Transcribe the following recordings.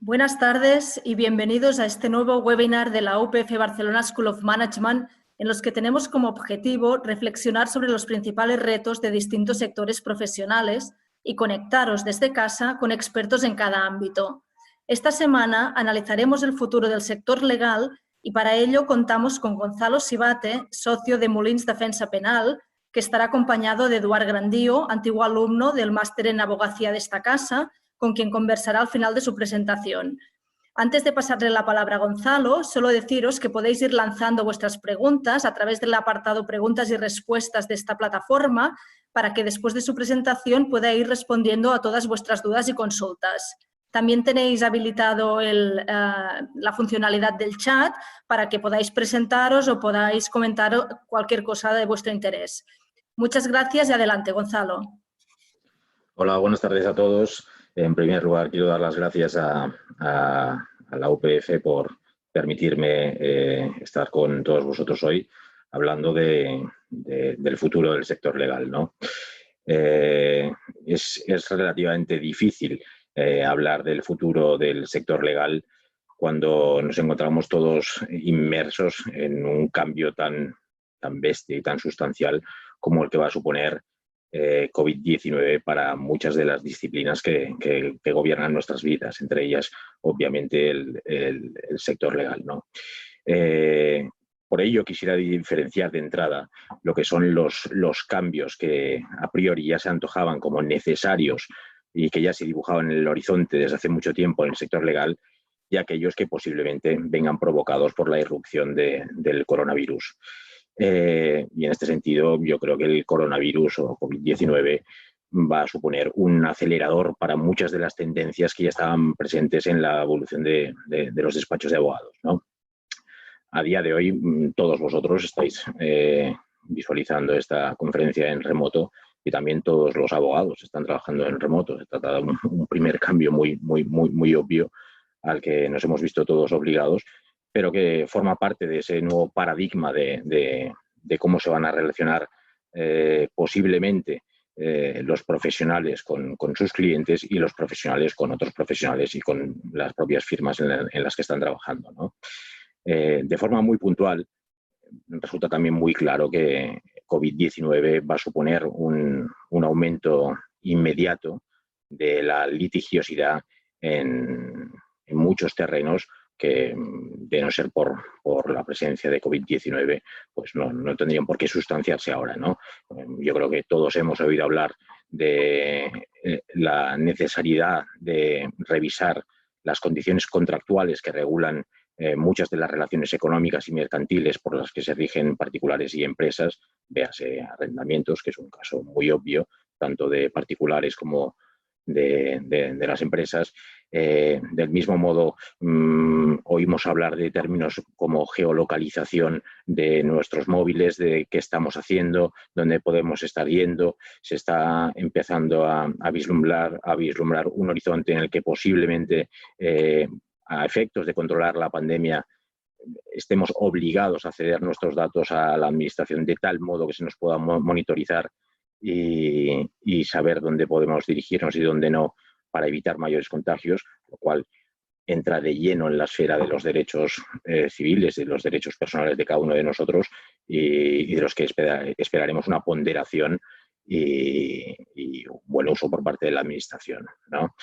Buenas tardes y bienvenidos a este nuevo webinar de la UPF Barcelona School of Management, en los que tenemos como objetivo reflexionar sobre los principales retos de distintos sectores profesionales y conectaros desde casa con expertos en cada ámbito. Esta semana analizaremos el futuro del sector legal y para ello contamos con Gonzalo Sibate, socio de Molins Defensa Penal, que estará acompañado de Eduard Grandío, antiguo alumno del máster en abogacía de esta casa, con quien conversará al final de su presentación. Antes de pasarle la palabra a Gonzalo, solo deciros que podéis ir lanzando vuestras preguntas a través del apartado Preguntas y Respuestas de esta plataforma para que después de su presentación pueda ir respondiendo a todas vuestras dudas y consultas. También tenéis habilitado la funcionalidad del chat para que podáis presentaros o podáis comentar cualquier cosa de vuestro interés. Muchas gracias y adelante, Gonzalo. Hola, buenas tardes a todos. En primer lugar, quiero dar las gracias a la UPF por permitirme estar con todos vosotros hoy hablando del futuro del sector legal, ¿no? Es relativamente difícil hablar del futuro del sector legal cuando nos encontramos todos inmersos en un cambio tan bestia y tan sustancial como el que va a suponer COVID-19 para muchas de las disciplinas que gobiernan nuestras vidas, entre ellas, obviamente, el sector legal, ¿no? Por ello, quisiera diferenciar de entrada lo que son los cambios que a priori ya se antojaban como necesarios y que ya se dibujaban en el horizonte desde hace mucho tiempo en el sector legal, y aquellos que posiblemente vengan provocados por la irrupción del coronavirus. Y en este sentido, yo creo que el coronavirus o COVID-19 va a suponer un acelerador para muchas de las tendencias que ya estaban presentes en la evolución de los despachos de abogados, ¿no? A día de hoy, todos vosotros estáis visualizando esta conferencia en remoto y también todos los abogados están trabajando en remoto. Se trata de un primer cambio muy obvio al que nos hemos visto todos obligados, pero que forma parte de ese nuevo paradigma de cómo se van a relacionar posiblemente los profesionales con sus clientes y los profesionales con otros profesionales y con las propias firmas en las que están trabajando, ¿no? De forma muy puntual, resulta también muy claro que COVID-19 va a suponer un aumento inmediato de la litigiosidad en muchos terrenos que, de no ser por la presencia de COVID-19, pues no tendrían por qué sustanciarse ahora, ¿no? Yo creo que todos hemos oído hablar de la necesidad de revisar las condiciones contractuales que regulan muchas de las relaciones económicas y mercantiles por las que se rigen particulares y empresas, véase arrendamientos, que es un caso muy obvio, tanto de particulares como de las empresas. Del mismo modo, oímos hablar de términos como geolocalización de nuestros móviles, de qué estamos haciendo, dónde podemos estar yendo. Se está empezando a vislumbrar un horizonte en el que posiblemente, a efectos de controlar la pandemia, estemos obligados a ceder nuestros datos a la administración de tal modo que se nos pueda monitorizar y saber dónde podemos dirigirnos y dónde no, para evitar mayores contagios, lo cual entra de lleno en la esfera de los derechos civiles, de los derechos personales de cada uno de nosotros y de los que esperaremos una ponderación y un buen uso por parte de la administración, ¿no?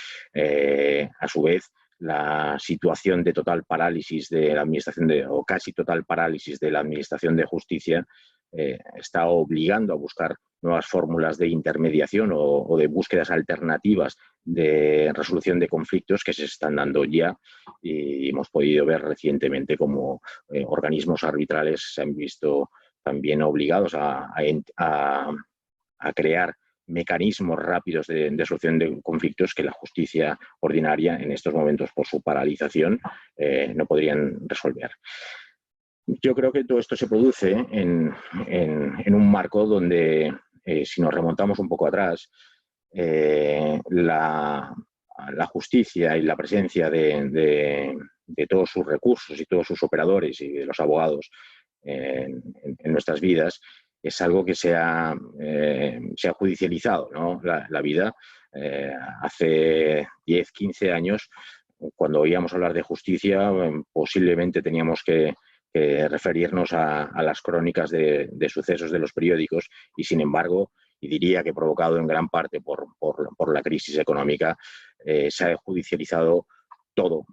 A su vez, la situación de total parálisis de la administración o casi total parálisis de la administración de justicia está obligando a buscar nuevas fórmulas de intermediación o de búsquedas alternativas de resolución de conflictos que se están dando ya, y hemos podido ver recientemente cómo organismos arbitrales se han visto también obligados a crear mecanismos rápidos de solución de conflictos que la justicia ordinaria en estos momentos, por su paralización, no podrían resolver. Yo creo que todo esto se produce en un marco donde, si nos remontamos un poco atrás, la justicia y la presencia de todos sus recursos y todos sus operadores y de los abogados en nuestras vidas es algo que se ha judicializado, ¿no? La vida hace 10, 15 años cuando oíamos hablar de justicia, posiblemente teníamos que referirnos a las crónicas de sucesos de los periódicos y, sin embargo, y diría que provocado en gran parte por la crisis económica, se ha judicializado todo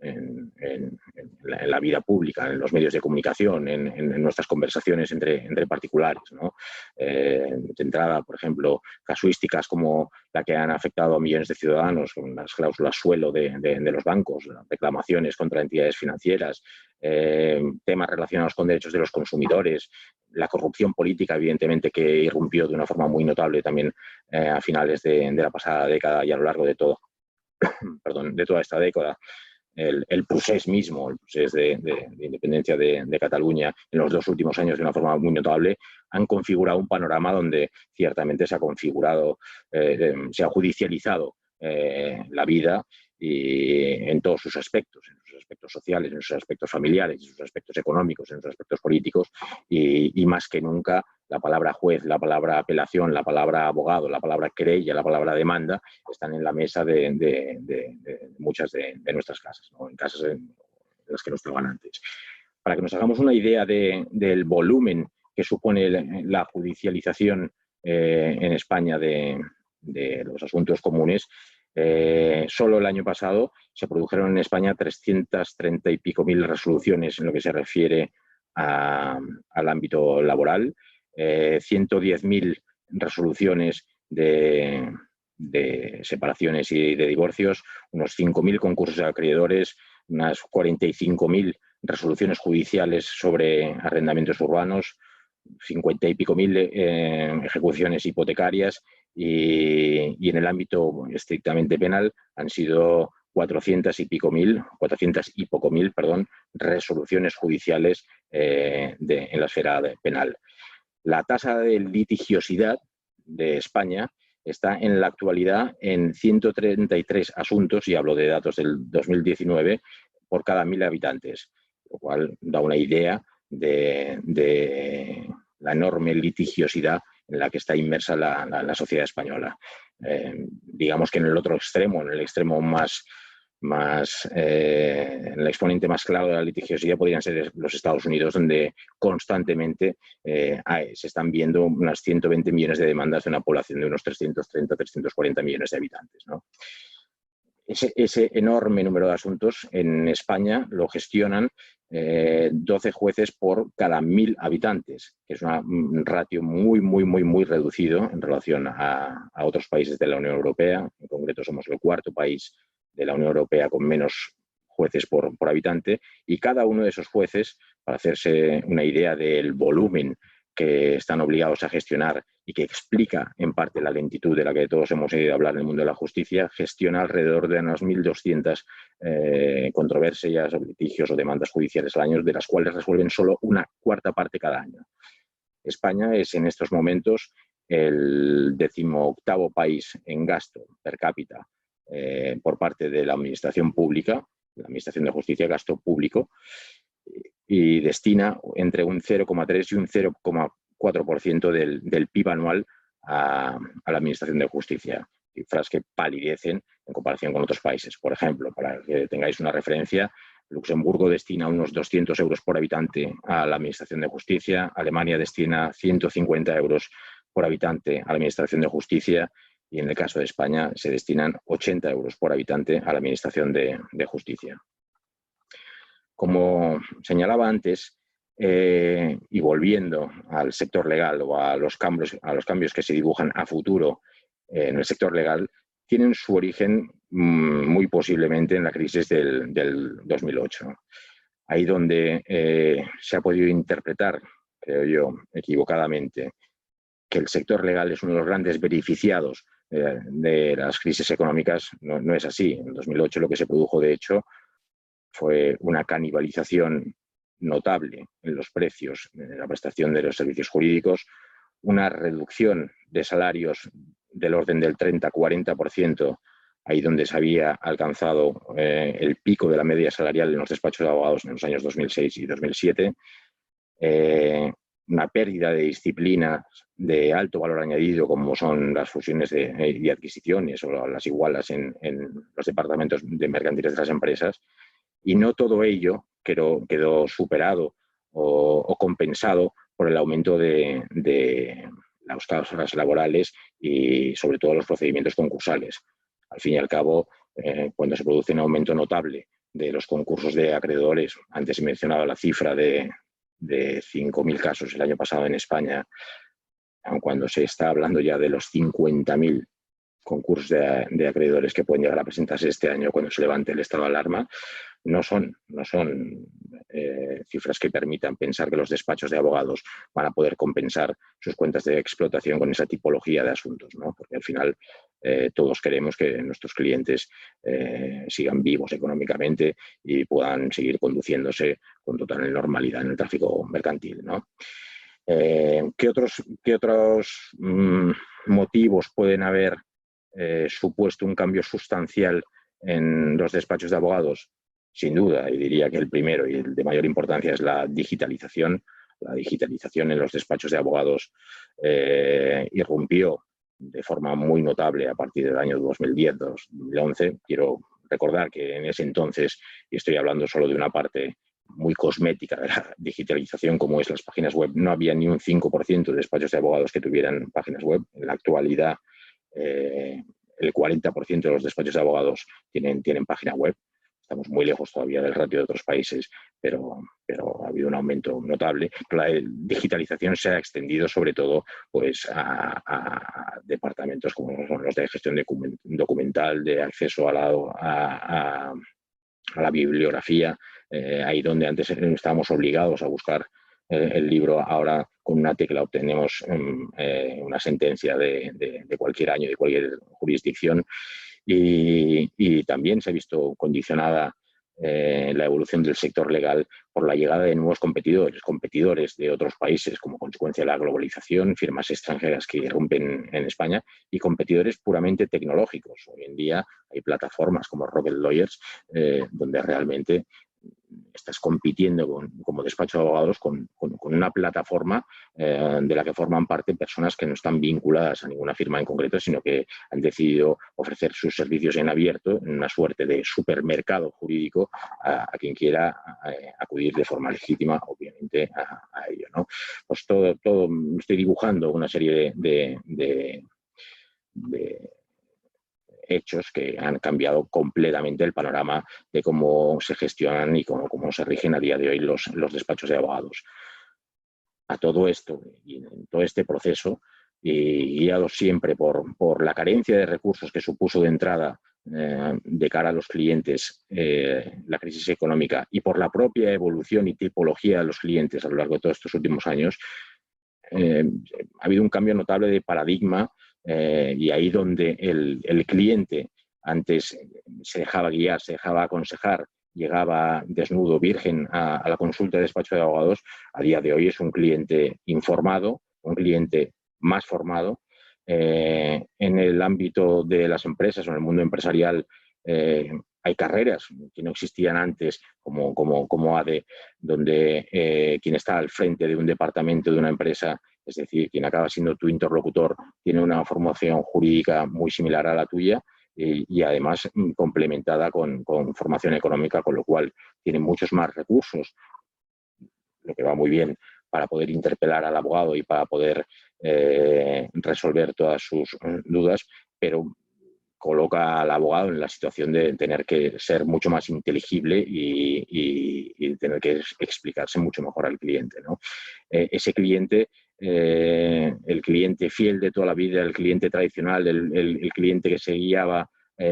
en la vida pública, en los medios de comunicación, en nuestras conversaciones entre particulares, ¿no? De entrada, por ejemplo, casuísticas como la que han afectado a millones de ciudadanos, con las cláusulas suelo de los bancos, las reclamaciones contra entidades financieras, temas relacionados con derechos de los consumidores, la corrupción política, evidentemente, que irrumpió de una forma muy notable también a finales de la pasada década y a lo largo de toda esta década. El procés mismo, el procés de independencia de Cataluña en los 2 últimos años de una forma muy notable, han configurado un panorama donde ciertamente se ha judicializado la vida y en todos sus aspectos sociales, en sus aspectos familiares, en sus aspectos económicos, en sus aspectos políticos y más que nunca la palabra juez, la palabra apelación, la palabra abogado, la palabra querella, la palabra demanda están en la mesa de muchas de nuestras casas, ¿no? En casas en las que no estaban antes. Para que nos hagamos una idea del volumen que supone la judicialización en España de los asuntos comunes, solo el año pasado se produjeron en España 330 y pico mil resoluciones en lo que se refiere al ámbito laboral, 110.000 resoluciones de separaciones y de divorcios, unos 5.000 concursos de acreedores, unas 45.000 resoluciones judiciales sobre arrendamientos urbanos, 50 y pico mil ejecuciones hipotecarias y en el ámbito estrictamente penal han sido 400 y poco mil resoluciones judiciales en la esfera penal. La tasa de litigiosidad de España está en la actualidad en 133 asuntos, y hablo de datos del 2019, por cada 1.000 habitantes, lo cual da una idea de la enorme litigiosidad en la que está inmersa la sociedad española. Digamos que en el otro extremo, en el extremo en el exponente más claro de la litigiosidad podrían ser los Estados Unidos, donde constantemente se están viendo unas 120 millones de demandas de una población de unos 330, 340 millones de habitantes, ¿no? Ese enorme número de asuntos en España lo gestionan 12 jueces por cada 1.000 habitantes, que es un ratio muy reducido en relación a otros países de la Unión Europea. En concreto, somos el 4º país de la Unión Europea con menos jueces por habitante, y cada uno de esos jueces, para hacerse una idea del volumen que están obligados a gestionar y que explica en parte la lentitud de la que todos hemos oído hablar en el mundo de la justicia, gestiona alrededor de unas 1.200 controversias o litigios o demandas judiciales al año, de las cuales resuelven solo una cuarta parte cada año. España es en estos momentos el 18º país en gasto per cápita por parte de la administración pública, la administración de justicia, gasto público, y destina entre un 0,3 y un 0,4% del PIB anual a la administración de justicia, cifras que palidecen en comparación con otros países. Por ejemplo, para que tengáis una referencia, Luxemburgo destina unos 200 euros por habitante a la administración de justicia, Alemania destina 150 euros por habitante a la administración de justicia, y en el caso de España se destinan 80 euros por habitante a la administración de justicia. Como señalaba antes, y volviendo al sector legal o a los cambios que se dibujan a futuro en el sector legal, tienen su origen muy posiblemente en la crisis del 2008. Ahí donde se ha podido interpretar, creo yo, equivocadamente, que el sector legal es uno de los grandes beneficiados de las crisis económicas. No es así. En 2008 lo que se produjo, de hecho, fue una canibalización notable en los precios de la prestación de los servicios jurídicos, una reducción de salarios del orden del 30-40%, ahí donde se había alcanzado el pico de la media salarial en los despachos de abogados en los años 2006 y 2007, una pérdida de disciplina de alto valor añadido, como son las fusiones y adquisiciones o las igualas en los departamentos de mercantiles de las empresas, y no todo ello quedó superado o compensado por el aumento de las causas laborales y sobre todo los procedimientos concursales. Al fin y al cabo, cuando se produce un aumento notable de los concursos de acreedores, antes he mencionado la cifra de 5.000 casos el año pasado en España, aun cuando se está hablando ya de los 50.000 concursos de acreedores que pueden llegar a presentarse este año cuando se levante el estado de alarma, no son cifras que permitan pensar que los despachos de abogados van a poder compensar sus cuentas de explotación con esa tipología de asuntos, ¿no? Porque al final todos queremos que nuestros clientes sigan vivos económicamente y puedan seguir conduciéndose con total normalidad en el tráfico mercantil, ¿no? ¿Qué otros motivos pueden haber supuesto un cambio sustancial en los despachos de abogados? Sin duda, y diría que el primero y el de mayor importancia es la digitalización. La digitalización en los despachos de abogados irrumpió de forma muy notable a partir del año 2010-2011. Quiero recordar que en ese entonces, y estoy hablando solo de una parte muy cosmética de la digitalización, como es las páginas web, no había ni un 5% de despachos de abogados que tuvieran páginas web. En la actualidad, el 40% de los despachos de abogados tienen página web. Estamos muy lejos todavía del ratio de otros países, pero ha habido un aumento notable. La digitalización se ha extendido sobre todo pues, a departamentos como son los de gestión documental, de acceso a la bibliografía, ahí donde antes estábamos obligados a buscar el libro, ahora con una tecla obtenemos una sentencia de cualquier año, de cualquier jurisdicción, y también se ha visto condicionada la evolución del sector legal por la llegada de nuevos competidores de otros países como consecuencia de la globalización, firmas extranjeras que irrumpen en España y competidores puramente tecnológicos. Hoy en día hay plataformas como Rocket Lawyers donde realmente estás compitiendo como despacho de abogados con una plataforma de la que forman parte personas que no están vinculadas a ninguna firma en concreto, sino que han decidido ofrecer sus servicios en abierto, en una suerte de supermercado jurídico a quien quiera acudir de forma legítima, obviamente, a ello, ¿no? Pues todo estoy dibujando una serie de hechos que han cambiado completamente el panorama de cómo se gestionan y cómo se rigen a día de hoy los despachos de abogados. A todo esto y en todo este proceso, y guiados siempre por la carencia de recursos que supuso de entrada de cara a los clientes la crisis económica y por la propia evolución y tipología de los clientes a lo largo de todos estos últimos años, ha habido un cambio notable de paradigma y ahí donde el cliente antes se dejaba guiar, se dejaba aconsejar, llegaba desnudo, virgen a la consulta de despacho de abogados, a día de hoy es un cliente informado, un cliente más formado. En el ámbito de las empresas o en el mundo empresarial hay carreras que no existían antes, como ADE, donde quien está al frente de un departamento de una empresa, es decir, quien acaba siendo tu interlocutor, tiene una formación jurídica muy similar a la tuya y además complementada con formación económica, con lo cual tiene muchos más recursos, lo que va muy bien para poder interpelar al abogado y para poder resolver todas sus dudas, pero coloca al abogado en la situación de tener que ser mucho más inteligible y tener que explicarse mucho mejor al cliente, ¿no? Ese cliente, el cliente fiel de toda la vida, el cliente tradicional, el cliente que se guiaba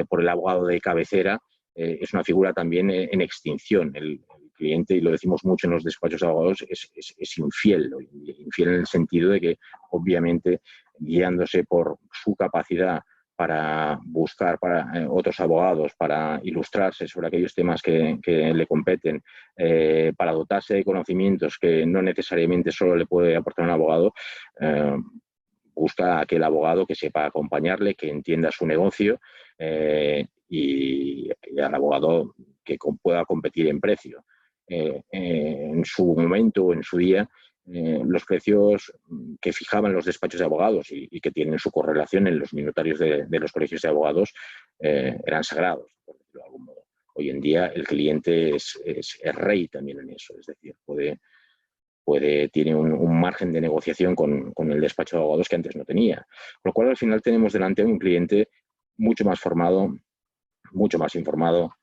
por el abogado de cabecera, es una figura también en extinción. El cliente, y lo decimos mucho en los despachos de abogados, es infiel, ¿no? Infiel en el sentido de que, obviamente, guiándose por su capacidad para buscar para otros abogados, para ilustrarse sobre aquellos temas que le competen, para dotarse de conocimientos que no necesariamente solo le puede aportar un abogado, busca a aquel abogado que sepa acompañarle, que entienda su negocio y al abogado que pueda competir en precio. En su momento o en su día, los precios que fijaban los despachos de abogados y que tienen su correlación en los minutarios de los colegios de abogados eran sagrados, por decirlo de algún modo. Hoy en día el cliente es rey también en eso, es decir, tiene un margen de negociación con el despacho de abogados que antes no tenía. Con lo cual, al final tenemos delante un cliente mucho más formado, mucho más informado,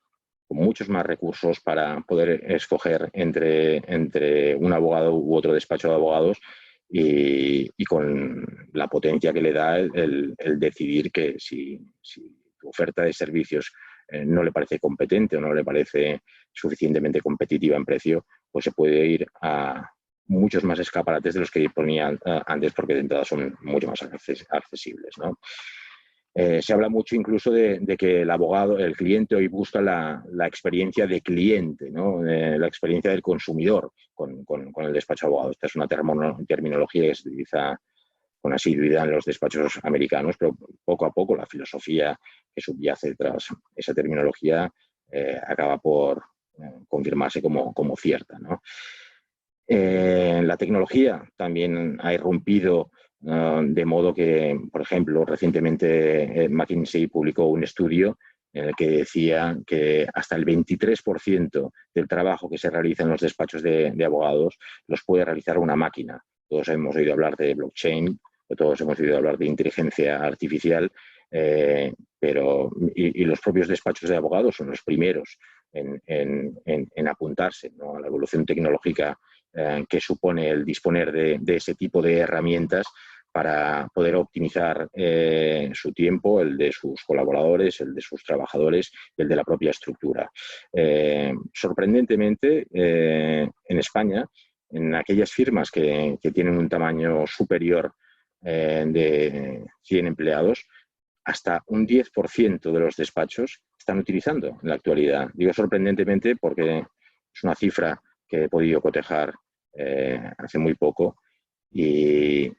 con muchos más recursos para poder escoger entre un abogado u otro despacho de abogados y con la potencia que le da el decidir que si tu oferta de servicios no le parece competente o no le parece suficientemente competitiva en precio, pues se puede ir a muchos más escaparates de los que ponían antes, porque de entrada son mucho más accesibles, ¿no? Se habla mucho incluso de que el abogado, el cliente hoy busca la experiencia de cliente, ¿no? La experiencia del consumidor con el despacho de abogados. Esta es una terminología que se utiliza con asiduidad en los despachos americanos, pero poco a poco la filosofía que subyace tras esa terminología acaba por confirmarse como cierta, ¿no? La tecnología también ha irrumpido de modo que, por ejemplo, recientemente McKinsey publicó un estudio en el que decía que hasta el 23% del trabajo que se realiza en los despachos de abogados los puede realizar una máquina. Todos hemos oído hablar de blockchain, todos hemos oído hablar de inteligencia artificial, pero los propios despachos de abogados son los primeros en apuntarse, ¿no?, a la evolución tecnológica que supone el disponer de ese tipo de herramientas para poder optimizar su tiempo, el de sus colaboradores, el de sus trabajadores y el de la propia estructura. Sorprendentemente, en España, en aquellas firmas que tienen un tamaño superior de 100 empleados, hasta un 10% de los despachos están utilizando en la actualidad. Digo sorprendentemente porque es una cifra que he podido cotejar hace muy poco y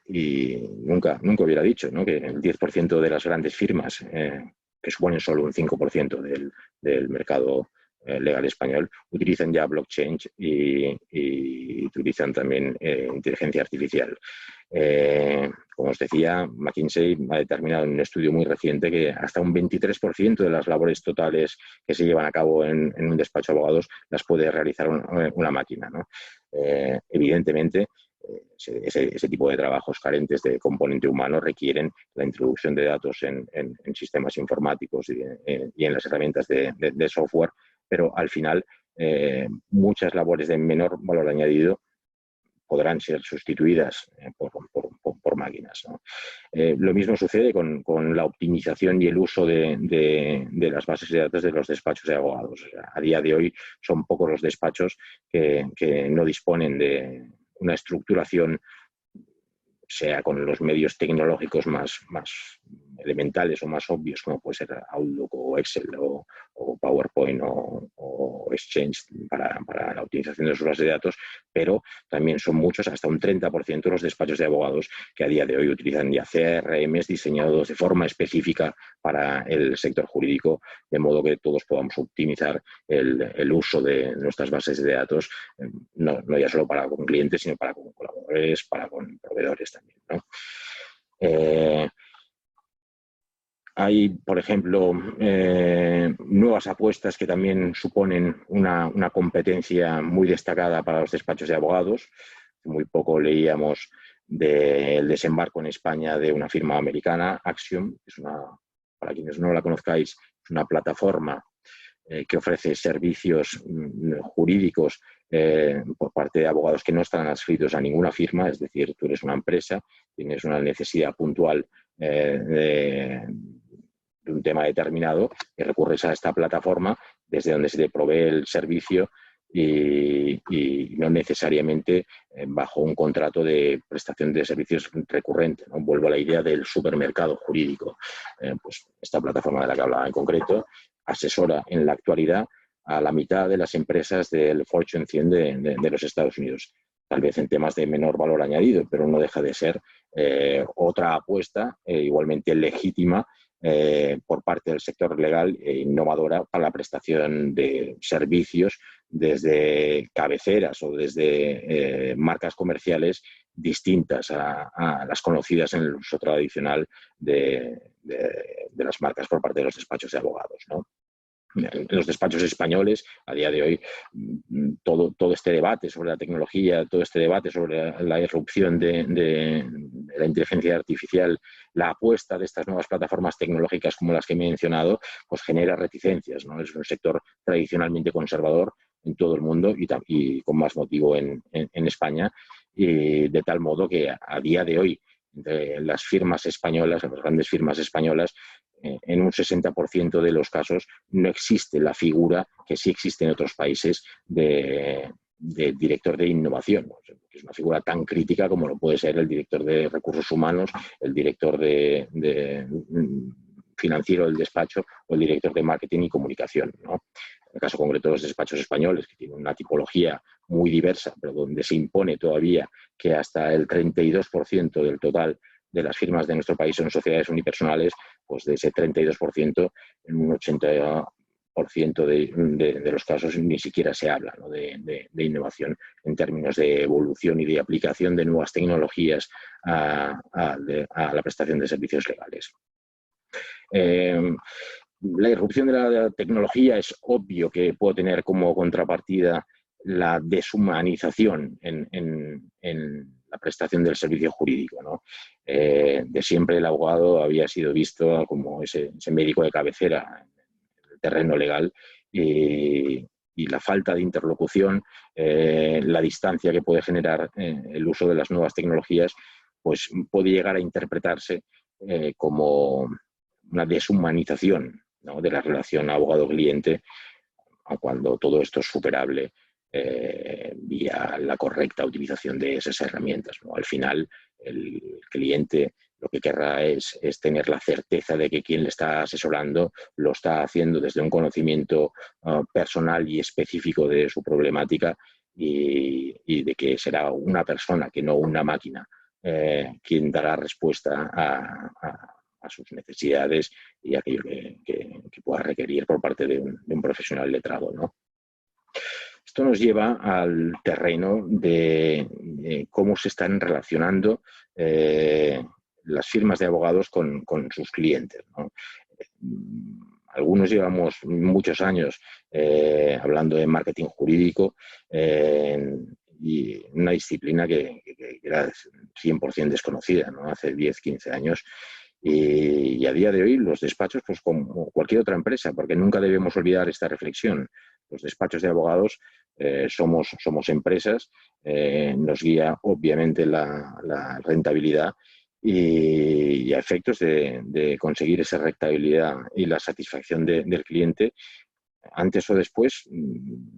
nunca hubiera dicho, ¿no?, que el 10% de las grandes firmas, que suponen solo un 5% del mercado legal español, utilizan ya blockchain y utilizan también inteligencia artificial. Como os decía, McKinsey ha determinado en un estudio muy reciente que hasta un 23% de las labores totales que se llevan a cabo en un despacho de abogados las puede realizar una máquina, ¿no? Evidentemente, ese tipo de trabajos carentes de componente humano requieren la introducción de datos en sistemas informáticos y en las herramientas de software, pero al final muchas labores de menor valor añadido podrán ser sustituidas por máquinas, ¿no? Lo mismo sucede con la optimización y el uso de las bases de datos de los despachos de abogados. O sea, a día de hoy son pocos los despachos que no disponen de una estructuración, sea con los medios tecnológicos más elementales o más obvios, como puede ser Outlook o Excel o PowerPoint o Exchange para la utilización de sus bases de datos, pero también son muchos, hasta un 30% de los despachos de abogados que a día de hoy utilizan ya CRMs diseñados de forma específica para el sector jurídico, de modo que todos podamos optimizar el uso de nuestras bases de datos, no ya solo para con clientes, sino para con colaboradores, para con proveedores también, ¿no? Hay, por ejemplo, nuevas apuestas que también suponen una competencia muy destacada para los despachos de abogados. Muy poco leíamos del desembarco en España de una firma americana, Axiom, que es para quienes no la conozcáis, es una plataforma que ofrece servicios jurídicos por parte de abogados que no están adscritos a ninguna firma, es decir, tú eres una empresa, tienes una necesidad puntual de un tema determinado y recurres a esta plataforma desde donde se te provee el servicio y no necesariamente bajo un contrato de prestación de servicios recurrente, ¿no? Vuelvo a la idea del supermercado jurídico. Pues esta plataforma de la que hablaba en concreto asesora en la actualidad a la mitad de las empresas del Fortune 100 de los Estados Unidos. Tal vez en temas de menor valor añadido, pero no deja de ser otra apuesta igualmente legítima por parte del sector legal e innovadora para la prestación de servicios desde cabeceras o desde marcas comerciales distintas a las conocidas en el uso tradicional de las marcas por parte de los despachos de abogados, ¿no? En los despachos españoles, a día de hoy, todo este debate sobre la tecnología, todo este debate sobre la irrupción de la inteligencia artificial, la apuesta de estas nuevas plataformas tecnológicas como las que he mencionado, pues genera reticencias, ¿no? Es un sector tradicionalmente conservador en todo el mundo y con más motivo en España, y de tal modo que a día de hoy, entre las firmas españolas, las grandes firmas españolas, en un 60% de los casos no existe la figura que sí existe en otros países de director de innovación, ¿no? Es una figura tan crítica como lo puede ser el director de recursos humanos, el director financiero del despacho o el director de marketing y comunicación, ¿no? En el caso concreto de los despachos españoles, que tienen una tipología muy diversa, pero donde se impone todavía que hasta el 32% del total de las firmas de nuestro país son sociedades unipersonales, pues de ese 32%, en un 80% de los casos ni siquiera se habla, ¿no?, de innovación en términos de evolución y de aplicación de nuevas tecnologías a la prestación de servicios legales. La irrupción de la tecnología es obvio que puede tener como contrapartida la deshumanización en la prestación del servicio jurídico, ¿no? De siempre el abogado había sido visto como ese médico de cabecera en el terreno legal y la falta de interlocución, la distancia que puede generar el uso de las nuevas tecnologías, pues puede llegar a interpretarse como una deshumanización, ¿no?, de la relación abogado-cliente, cuando todo esto es superable vía la correcta utilización de esas herramientas, ¿no? Al final, el cliente lo que querrá es tener la certeza de que quien le está asesorando lo está haciendo desde un conocimiento personal y específico de su problemática y de que será una persona, que no una máquina, quien dará respuesta a sus necesidades y aquello que pueda requerir por parte de un profesional letrado, ¿no? Esto nos lleva al terreno de cómo se están relacionando las firmas de abogados con sus clientes, ¿no? Algunos llevamos muchos años hablando de marketing jurídico y una disciplina que era 100% desconocida, ¿no?, hace 10, 15 años. Y a día de hoy los despachos, pues como cualquier otra empresa, porque nunca debemos olvidar esta reflexión, los despachos de abogados somos empresas, nos guía obviamente la rentabilidad y a efectos de conseguir esa rentabilidad y la satisfacción del cliente, antes o después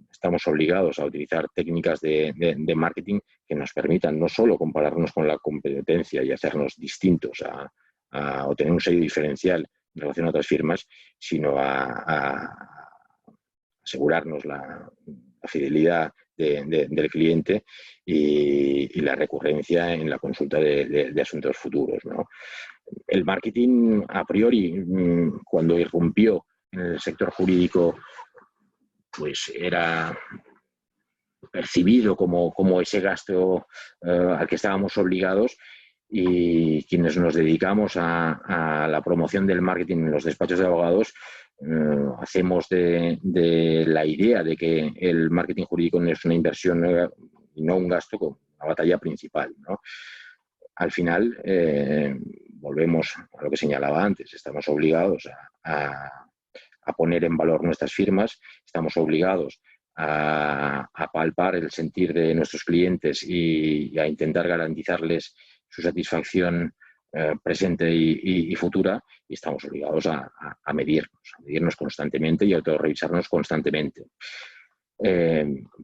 estamos obligados a utilizar técnicas de marketing que nos permitan no solo compararnos con la competencia y hacernos distintos o tener un sello diferencial en relación a otras firmas, sino a asegurarnos la fidelidad del cliente y la recurrencia en la consulta de asuntos futuros, ¿no? El marketing, a priori, cuando irrumpió en el sector jurídico, pues era percibido como ese gasto al que estábamos obligados, y quienes nos dedicamos a la promoción del marketing en los despachos de abogados hacemos de la idea de que el marketing jurídico no es una inversión y no un gasto, con una batalla principal, ¿no? Al final, volvemos a lo que señalaba antes, estamos obligados a poner en valor nuestras firmas, estamos obligados a palpar el sentir de nuestros clientes y a intentar garantizarles su satisfacción presente y futura, y estamos obligados a medirnos constantemente y a autorrevisarnos constantemente.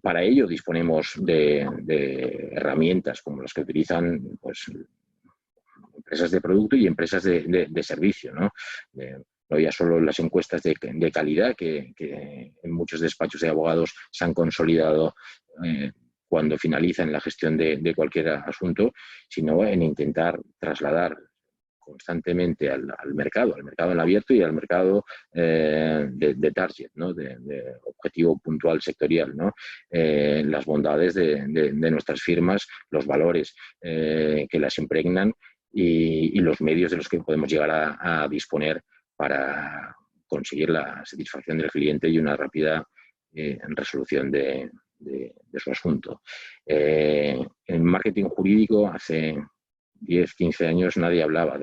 Para ello disponemos de herramientas como las que utilizan, pues, empresas de producto y empresas de servicio, ¿no? No ya solo las encuestas de calidad que en muchos despachos de abogados se han consolidado cuando finalizan la gestión de cualquier asunto, sino en intentar trasladar constantemente al mercado en abierto y al mercado de target, ¿no? de objetivo puntual sectorial, ¿no? Las bondades de nuestras firmas, los valores que las impregnan y los medios de los que podemos llegar a disponer para conseguir la satisfacción del cliente y una rápida resolución de su asunto. En marketing jurídico hace 10, 15 años nadie hablaba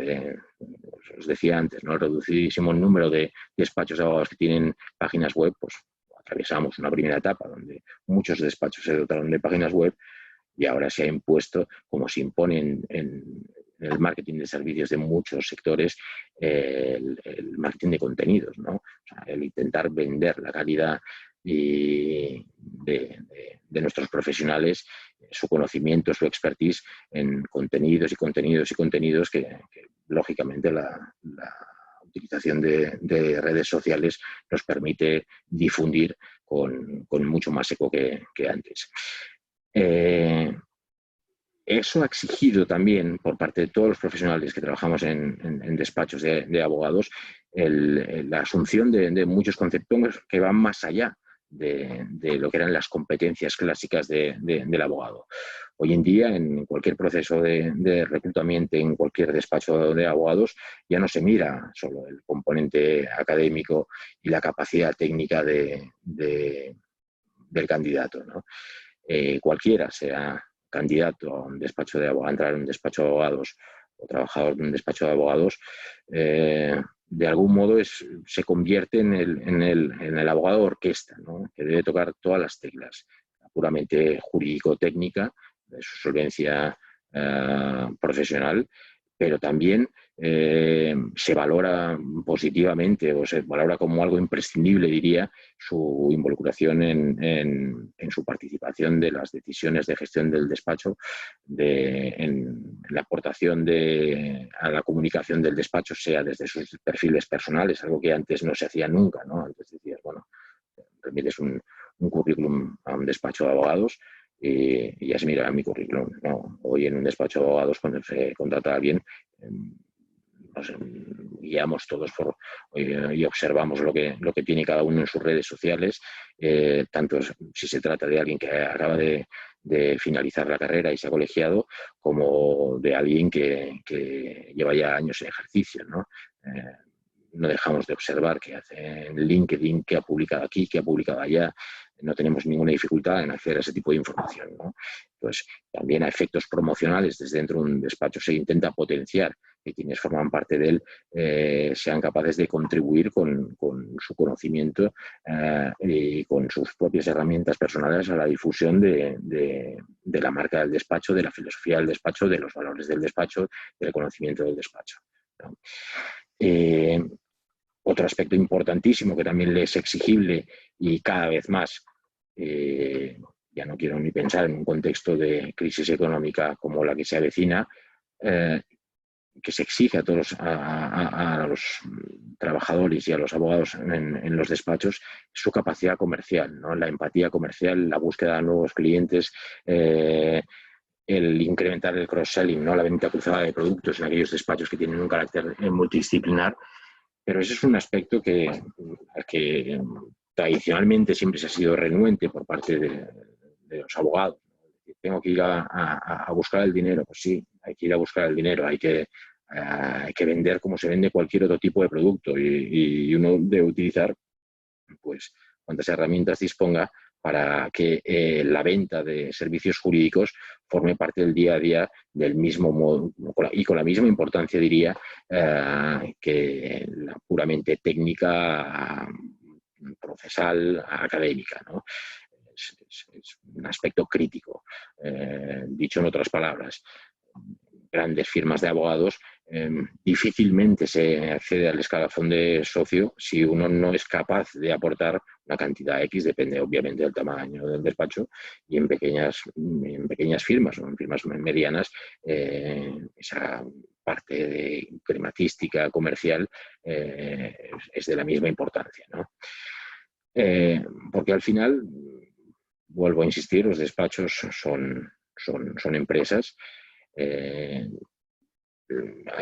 os decía antes, ¿no? El reducidísimo número de despachos de abogados que tienen páginas web, pues atravesamos una primera etapa donde muchos despachos se dotaron de páginas web y ahora se ha impuesto, como se impone en el marketing de servicios de muchos sectores, el marketing de contenidos, ¿no? O sea, el intentar vender la calidad de nuestros profesionales, su conocimiento, su expertise en contenidos y contenidos y contenidos que lógicamente la utilización de redes sociales nos permite difundir con mucho más eco que antes. Eso ha exigido también por parte de todos los profesionales que trabajamos en despachos de abogados la asunción de muchos conceptos que van más allá de lo que eran las competencias clásicas del abogado. Hoy en día, en cualquier proceso de reclutamiento, en cualquier despacho de abogados, ya no se mira solo el componente académico y la capacidad técnica del candidato, ¿no? Cualquiera sea candidato a un despacho de abogados, entrar en un despacho de abogados o trabajador de un despacho de abogados, de algún modo se convierte en el abogado orquesta, ¿no? Que debe tocar todas las teclas, puramente jurídico-técnica, de su solvencia profesional, pero también se valora positivamente o se valora como algo imprescindible, diría, su involucración en su participación de las decisiones de gestión del despacho, en la aportación a la comunicación del despacho, sea desde sus perfiles personales, algo que antes no se hacía nunca, ¿no? Antes decías, bueno, remites un currículum a un despacho de abogados y ya se mira mi currículum, ¿no? Hoy en un despacho de abogados, cuando se contrata a alguien, nos guiamos todos y observamos lo que tiene cada uno en sus redes sociales, tanto si se trata de alguien que acaba de finalizar la carrera y se ha colegiado, como de alguien que lleva ya años en ejercicio, ¿no? No dejamos de observar qué hace en LinkedIn, qué ha publicado aquí, qué ha publicado allá. No tenemos ninguna dificultad en acceder a ese tipo de información, ¿no? Entonces, también a efectos promocionales desde dentro de un despacho se intenta potenciar que quienes forman parte de él sean capaces de contribuir con su conocimiento y con sus propias herramientas personales a la difusión de la marca del despacho, de la filosofía del despacho, de los valores del despacho, del conocimiento del despacho, ¿no? Otro aspecto importantísimo que también le es exigible y cada vez más, ya no quiero ni pensar en un contexto de crisis económica como la que se avecina, que se exige a todos a los trabajadores y a los abogados en los despachos, su capacidad comercial, ¿no? La empatía comercial, la búsqueda de nuevos clientes, el incrementar el cross-selling, ¿no? La venta cruzada de productos en aquellos despachos que tienen un carácter multidisciplinar. Pero ese es un aspecto que tradicionalmente siempre se ha sido renuente por parte de los abogados. Tengo que ir a buscar el dinero. Pues sí, hay que ir a buscar el dinero, hay que vender como se vende cualquier otro tipo de producto y uno debe utilizar pues cuantas herramientas disponga para que la venta de servicios jurídicos forme parte del día a día del mismo modo y con la misma importancia, diría, que la puramente técnica, procesal, académica, ¿no? Es un aspecto crítico. Dicho en otras palabras, grandes firmas de abogados, difícilmente se accede al escalafón de socio si uno no es capaz de aportar una cantidad X, depende obviamente del tamaño del despacho, y en pequeñas firmas o en firmas medianas, esa parte de crematística comercial es de la misma importancia, ¿no? Porque al final, vuelvo a insistir, los despachos son empresas.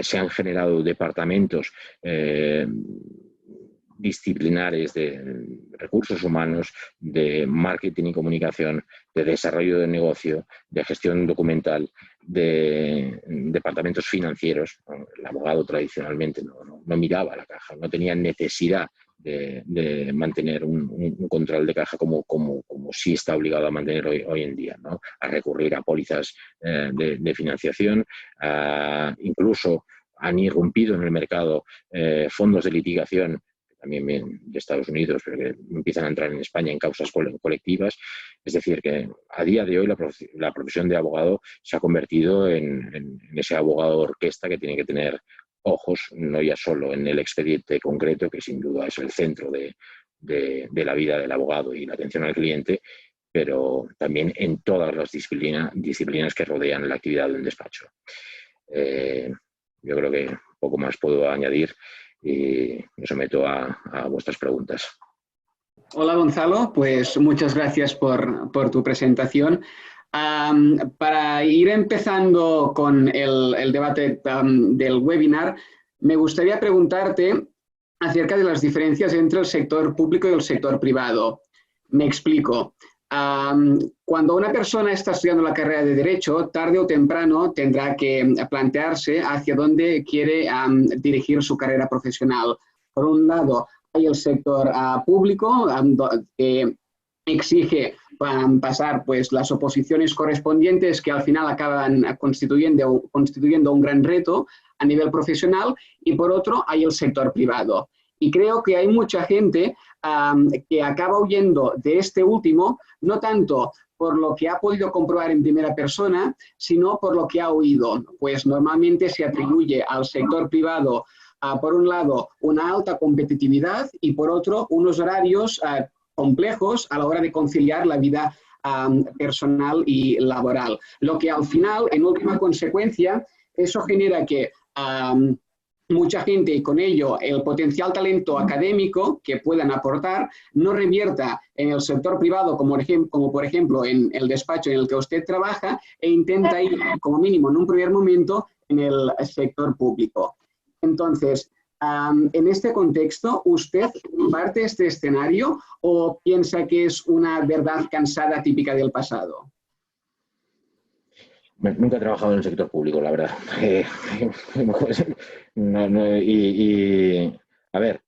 se han generado departamentos disciplinares de recursos humanos, de marketing y comunicación, de desarrollo de negocio, de gestión documental, de departamentos financieros. El abogado tradicionalmente no miraba la caja, no tenía necesidad de mantener un control de caja como sí está obligado a mantener hoy en día, ¿no? A recurrir a pólizas de financiación, incluso han irrumpido en el mercado fondos de litigación también de Estados Unidos, pero que empiezan a entrar en España en causas colectivas. Es decir, que a día de hoy la profesión de abogado se ha convertido en ese abogado orquesta que tiene que tener ojos, no ya solo en el expediente concreto, que sin duda es el centro de la vida del abogado y la atención al cliente, pero también en todas las disciplinas que rodean la actividad de un despacho. Yo creo que poco más puedo añadir y me someto a vuestras preguntas. Hola Gonzalo, pues muchas gracias por tu presentación. Para ir empezando con el debate del webinar, me gustaría preguntarte acerca de las diferencias entre el sector público y el sector privado. Me explico. Cuando una persona está estudiando la carrera de Derecho, tarde o temprano tendrá que plantearse hacia dónde quiere dirigir su carrera profesional. Por un lado, hay el sector público, que exige pasar pues, las oposiciones correspondientes que al final acaban constituyendo un gran reto a nivel profesional, y por otro hay el sector privado. Y creo que hay mucha gente que acaba huyendo de este último, no tanto por lo que ha podido comprobar en primera persona, sino por lo que ha oído. Pues normalmente se atribuye al sector privado, por un lado, una alta competitividad y por otro, unos horarios complejos a la hora de conciliar la vida personal y laboral. Lo que al final, en última consecuencia, eso genera que mucha gente y con ello el potencial talento académico que puedan aportar no revierta en el sector privado, como por ejemplo en el despacho en el que usted trabaja, e intenta ir como mínimo en un primer momento en el sector público. Entonces, en este contexto, ¿usted comparte este escenario o piensa que es una verdad cansada típica del pasado? Nunca he trabajado en el sector público, la verdad. A ver,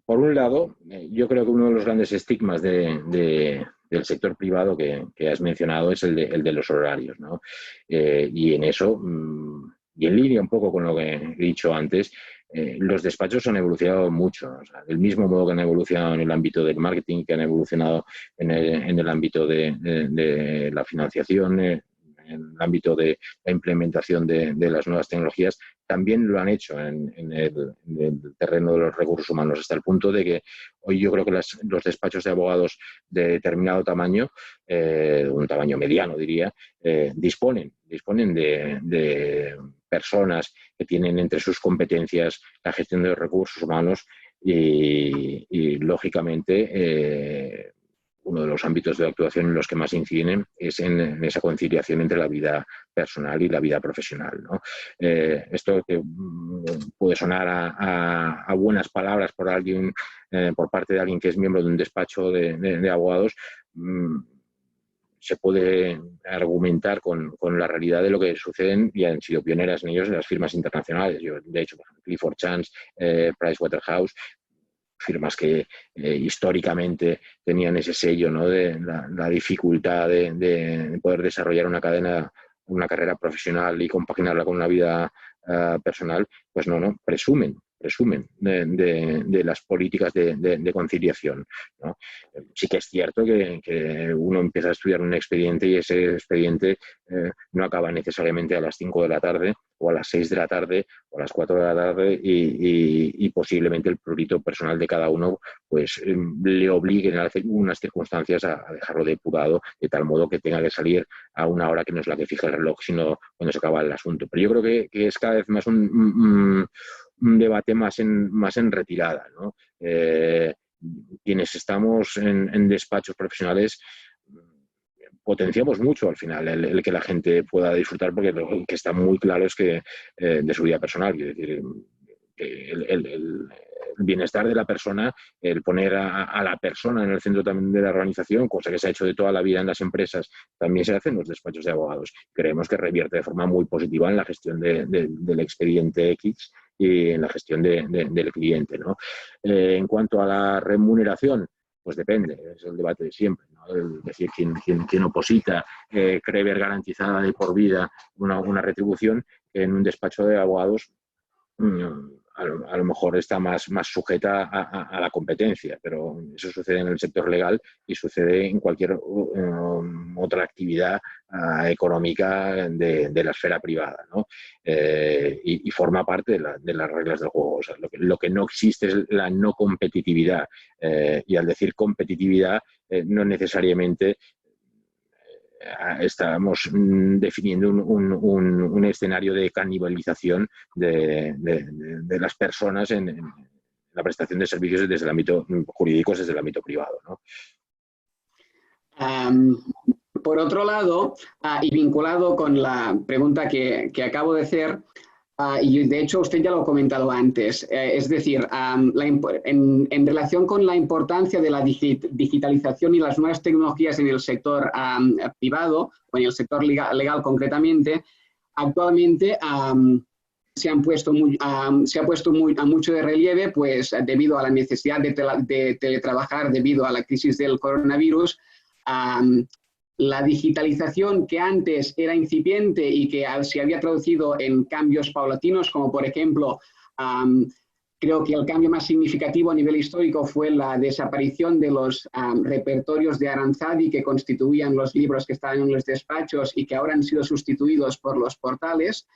por un lado, yo creo que uno de los grandes estigmas del sector privado que has mencionado es el de los horarios, ¿no? Y en eso, y en línea un poco con lo que he dicho antes, los despachos han evolucionado mucho. O sea, del mismo modo que han evolucionado en el ámbito del marketing, que han evolucionado en el ámbito de la financiación, en el ámbito de la implementación de las nuevas tecnologías, también lo han hecho en el terreno de los recursos humanos, hasta el punto de que hoy yo creo que los despachos de abogados de determinado tamaño, un tamaño mediano diría, disponen de personas que tienen entre sus competencias la gestión de los recursos humanos y lógicamente, uno de los ámbitos de actuación en los que más inciden es en esa conciliación entre la vida personal y la vida profesional, ¿no? Esto que puede sonar a buenas palabras por parte de alguien que es miembro de un despacho de abogados, se puede argumentar con la realidad de lo que suceden y han sido pioneras en ellos en las firmas internacionales. Yo, de hecho, por ejemplo, Clifford Chance, Pricewaterhouse, firmas que históricamente tenían ese sello, ¿no? De la dificultad de poder desarrollar una carrera profesional y compaginarla con una vida personal, pues presumen de las políticas de conciliación, ¿no? Sí que es cierto que uno empieza a estudiar un expediente y ese expediente no acaba necesariamente a las 5 de la tarde o a las 6 de la tarde o a las 4 de la tarde y posiblemente el prurito personal de cada uno pues le obliguen en unas circunstancias a dejarlo depurado de tal modo que tenga que salir a una hora que no es la que fija el reloj, sino cuando se acaba el asunto. Pero yo creo que es cada vez más un debate más en retirada, ¿no? Quienes estamos en despachos profesionales potenciamos mucho al final el que la gente pueda disfrutar, porque lo que está muy claro es que de su vida personal, quiero decir, el bienestar de la persona, el poner a la persona en el centro también de la organización, cosa que se ha hecho de toda la vida en las empresas, también se hace en los despachos de abogados. Creemos que revierte de forma muy positiva en la gestión del expediente X y en la gestión del cliente, ¿no? En cuanto a la remuneración, pues depende, es el debate de siempre, ¿no? Es decir, quien oposita cree ver garantizada de por vida una retribución, en un despacho de abogados a lo mejor está más sujeta a la competencia, pero eso sucede en el sector legal y sucede en cualquier otra actividad económica de la esfera privada, ¿no? Y forma parte de las reglas del juego. O sea, lo que no existe es la no competitividad, y al decir competitividad no necesariamente estamos definiendo un escenario de canibalización de las personas en la prestación de servicios desde el ámbito jurídico, desde el ámbito privado, ¿no? Por otro lado, y vinculado con la pregunta que acabo de hacer, y de hecho usted ya lo ha comentado antes, es decir, en relación con la importancia de la digitalización y las nuevas tecnologías en el sector privado, o en el sector legal concretamente, actualmente se ha puesto mucho de relieve, pues debido a la necesidad de teletrabajar, debido a la crisis del coronavirus. La digitalización, que antes era incipiente y que se había traducido en cambios paulatinos, como por ejemplo, creo que el cambio más significativo a nivel histórico fue la desaparición de los repertorios de Aranzadi, que constituían los libros que estaban en los despachos y que ahora han sido sustituidos por los portales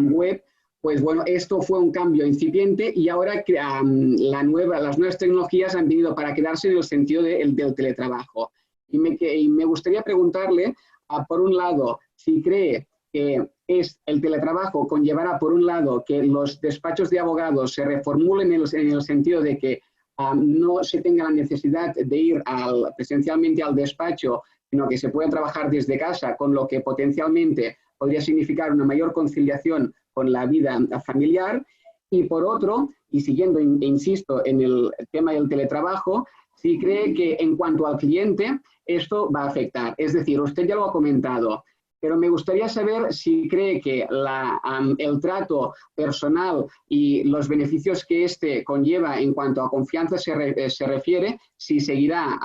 web. Pues bueno, esto fue un cambio incipiente y ahora las nuevas tecnologías han venido para quedarse en el sentido del teletrabajo. Y me gustaría preguntarle, por un lado, si cree que el teletrabajo conllevará, por un lado, que los despachos de abogados se reformulen en el sentido de que no se tenga la necesidad de ir presencialmente al despacho, sino que se pueda trabajar desde casa, con lo que potencialmente podría significar una mayor conciliación con la vida familiar. Y por otro, y siguiendo, insisto, en el tema del teletrabajo, si cree que en cuanto al cliente esto va a afectar. Es decir, usted ya lo ha comentado, pero me gustaría saber si cree que el trato personal y los beneficios que este conlleva en cuanto a confianza se refiere, si seguirá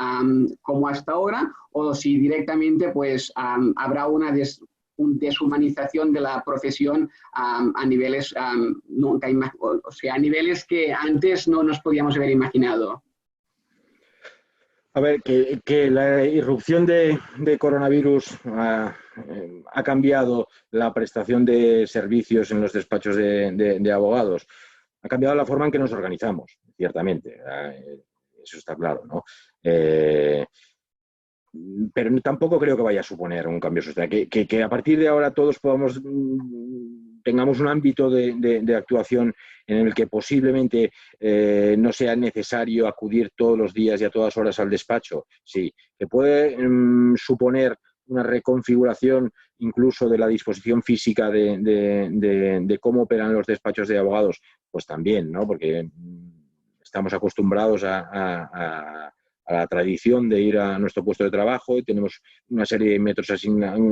como hasta ahora o si directamente pues, habrá una deshumanización de la profesión a niveles a niveles que antes no nos podíamos haber imaginado. A ver, que la irrupción de coronavirus ha cambiado la prestación de servicios en los despachos de abogados. Ha cambiado la forma en que nos organizamos, ciertamente. Eso está claro, ¿no? Pero tampoco creo que vaya a suponer un cambio sustancial. Que a partir de ahora todos tengamos un ámbito de actuación en el que posiblemente no sea necesario acudir todos los días y a todas horas al despacho, sí. Que puede suponer una reconfiguración incluso de la disposición física de cómo operan los despachos de abogados, pues también, ¿no? Porque estamos acostumbrados a la tradición de ir a nuestro puesto de trabajo y tenemos una serie de metros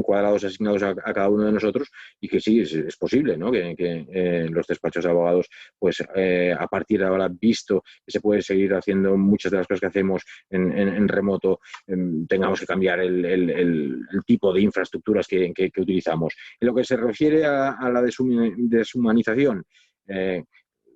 cuadrados asignados a cada uno de nosotros, y que sí, es posible, ¿no? Que los despachos de abogados, pues a partir de ahora, visto que se puede seguir haciendo muchas de las cosas que hacemos en remoto, tengamos que cambiar el tipo de infraestructuras que utilizamos. En lo que se refiere a la deshumanización,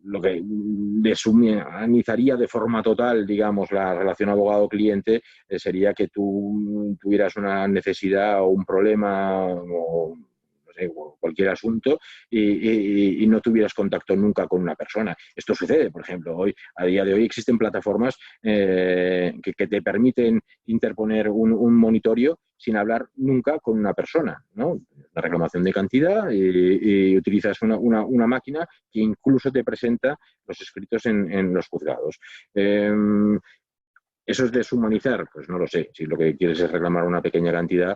lo que deshumanizaría de forma total, digamos, la relación abogado-cliente sería que tú tuvieras una necesidad o un problema o no sé, cualquier asunto y no tuvieras contacto nunca con una persona. Esto sucede, por ejemplo, a día de hoy existen plataformas que te permiten interponer un monitorio sin hablar nunca con una persona, ¿no? La reclamación de cantidad y utilizas una máquina que incluso te presenta los escritos en los juzgados. ¿Eso es deshumanizar? Pues no lo sé. Si lo que quieres es reclamar una pequeña cantidad,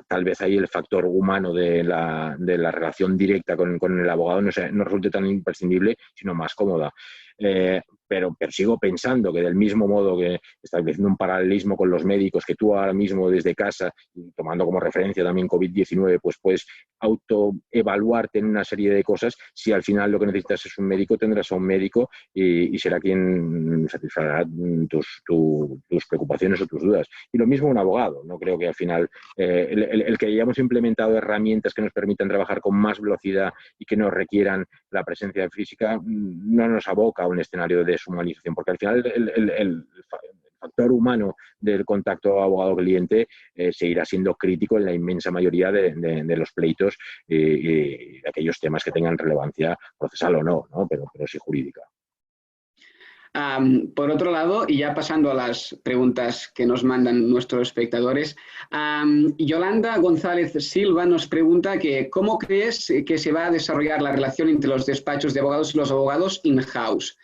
tal vez ahí el factor humano de la relación directa con el abogado no resulte tan imprescindible, sino más cómoda. Pero sigo pensando que del mismo modo que estableciendo un paralelismo con los médicos, que tú ahora mismo desde casa, tomando como referencia también COVID-19, pues puedes autoevaluarte en una serie de cosas. Si al final lo que necesitas es un médico, tendrás a un médico y será quien satisfará tus preocupaciones o tus dudas. Y lo mismo un abogado. No creo que al final el que hayamos implementado herramientas que nos permitan trabajar con más velocidad y que no requieran la presencia física no nos aboca a un escenario de deshumanización, porque al final el factor humano del contacto abogado-cliente seguirá siendo crítico en la inmensa mayoría de los pleitos y de aquellos temas que tengan relevancia procesal o no, pero sí jurídica. Por otro lado, y ya pasando a las preguntas que nos mandan nuestros espectadores, Yolanda González Silva nos pregunta que ¿cómo crees que se va a desarrollar la relación entre los despachos de abogados y los abogados in-house?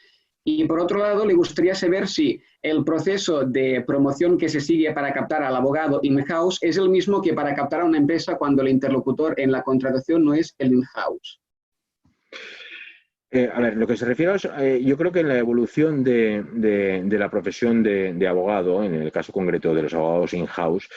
Y por otro lado, le gustaría saber si el proceso de promoción que se sigue para captar al abogado in-house es el mismo que para captar a una empresa cuando el interlocutor en la contratación no es el in-house. A ver, lo que se refiere yo creo que en la evolución de la profesión de abogado, en el caso concreto de los abogados in-house,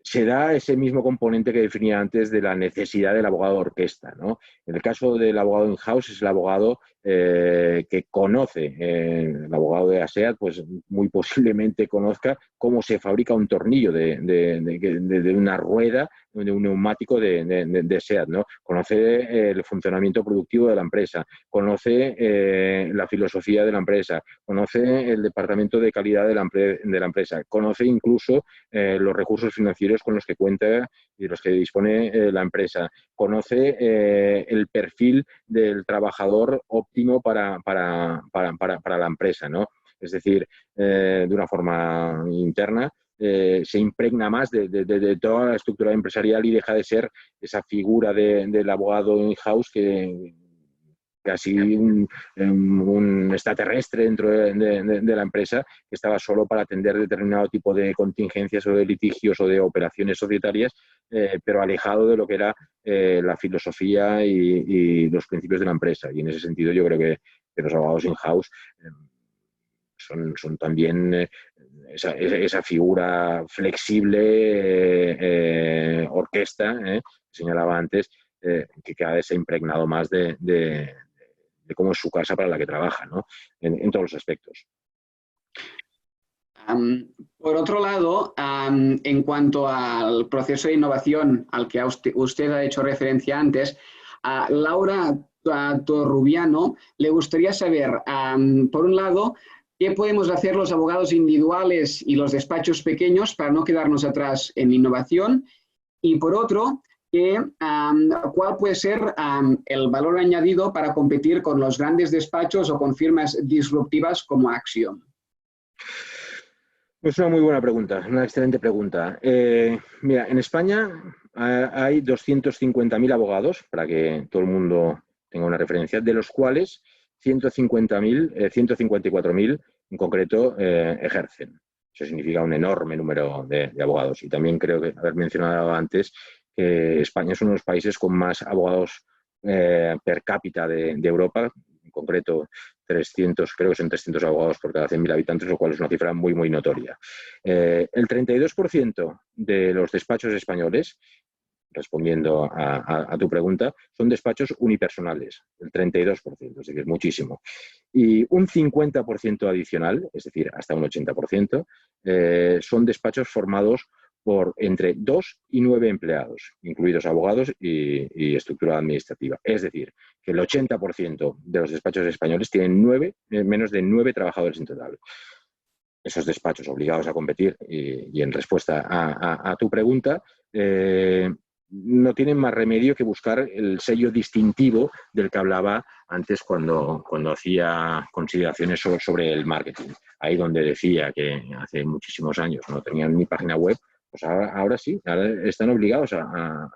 se da ese mismo componente que definía antes de la necesidad del abogado de orquesta, ¿no? En el caso del abogado in-house es el abogado que conoce, el abogado de ASEAT, pues muy posiblemente conozca cómo se fabrica un tornillo de una rueda, de un neumático de SEAT, ¿no? Conoce el funcionamiento productivo de la empresa, conoce la filosofía de la empresa, conoce el departamento de calidad de la empresa, conoce incluso los recursos financieros con los que cuenta y los que dispone la empresa, conoce el perfil del trabajador óptimo para la empresa, ¿no? Es decir, de una forma interna, se impregna más de toda la estructura empresarial y deja de ser esa figura del abogado in-house que casi un extraterrestre dentro de la empresa que estaba solo para atender determinado tipo de contingencias o de litigios o de operaciones societarias, pero alejado de lo que era la filosofía y los principios de la empresa. Y en ese sentido yo creo que los abogados in-house son también esa figura flexible, orquesta, que señalaba antes, que cada vez se ha impregnado más de cómo es su casa para la que trabaja, ¿no? En todos los aspectos. Por otro lado, en cuanto al proceso de innovación al que usted ha hecho referencia antes, a Laura Torrubiano le gustaría saber, por un lado, ¿qué podemos hacer los abogados individuales y los despachos pequeños para no quedarnos atrás en innovación? Y por otro, ¿cuál puede ser el valor añadido para competir con los grandes despachos o con firmas disruptivas como Axiom? Es una muy buena pregunta, una excelente pregunta. Mira, en España hay 250.000 abogados, para que todo el mundo tenga una referencia, de los cuales 154.000 en concreto ejercen. Eso significa un enorme número de abogados. Y también creo que haber mencionado antes que España es uno de los países con más abogados per cápita de Europa, en concreto 300, creo que son 300 abogados por cada 100.000 habitantes, lo cual es una cifra muy, muy notoria. El 32% de los despachos españoles, respondiendo a tu pregunta, son despachos unipersonales, el 32%, es decir, muchísimo. Y un 50% adicional, es decir, hasta un 80%, son despachos formados por entre 2 y 9 empleados, incluidos abogados y estructura administrativa. Es decir, que el 80% de los despachos españoles tienen menos de 9 trabajadores en total. Esos despachos obligados a competir, y en respuesta a tu pregunta, no tienen más remedio que buscar el sello distintivo del que hablaba antes cuando hacía consideraciones sobre el marketing. Ahí donde decía que hace muchísimos años no tenían ni página web, pues ahora sí, ahora están obligados a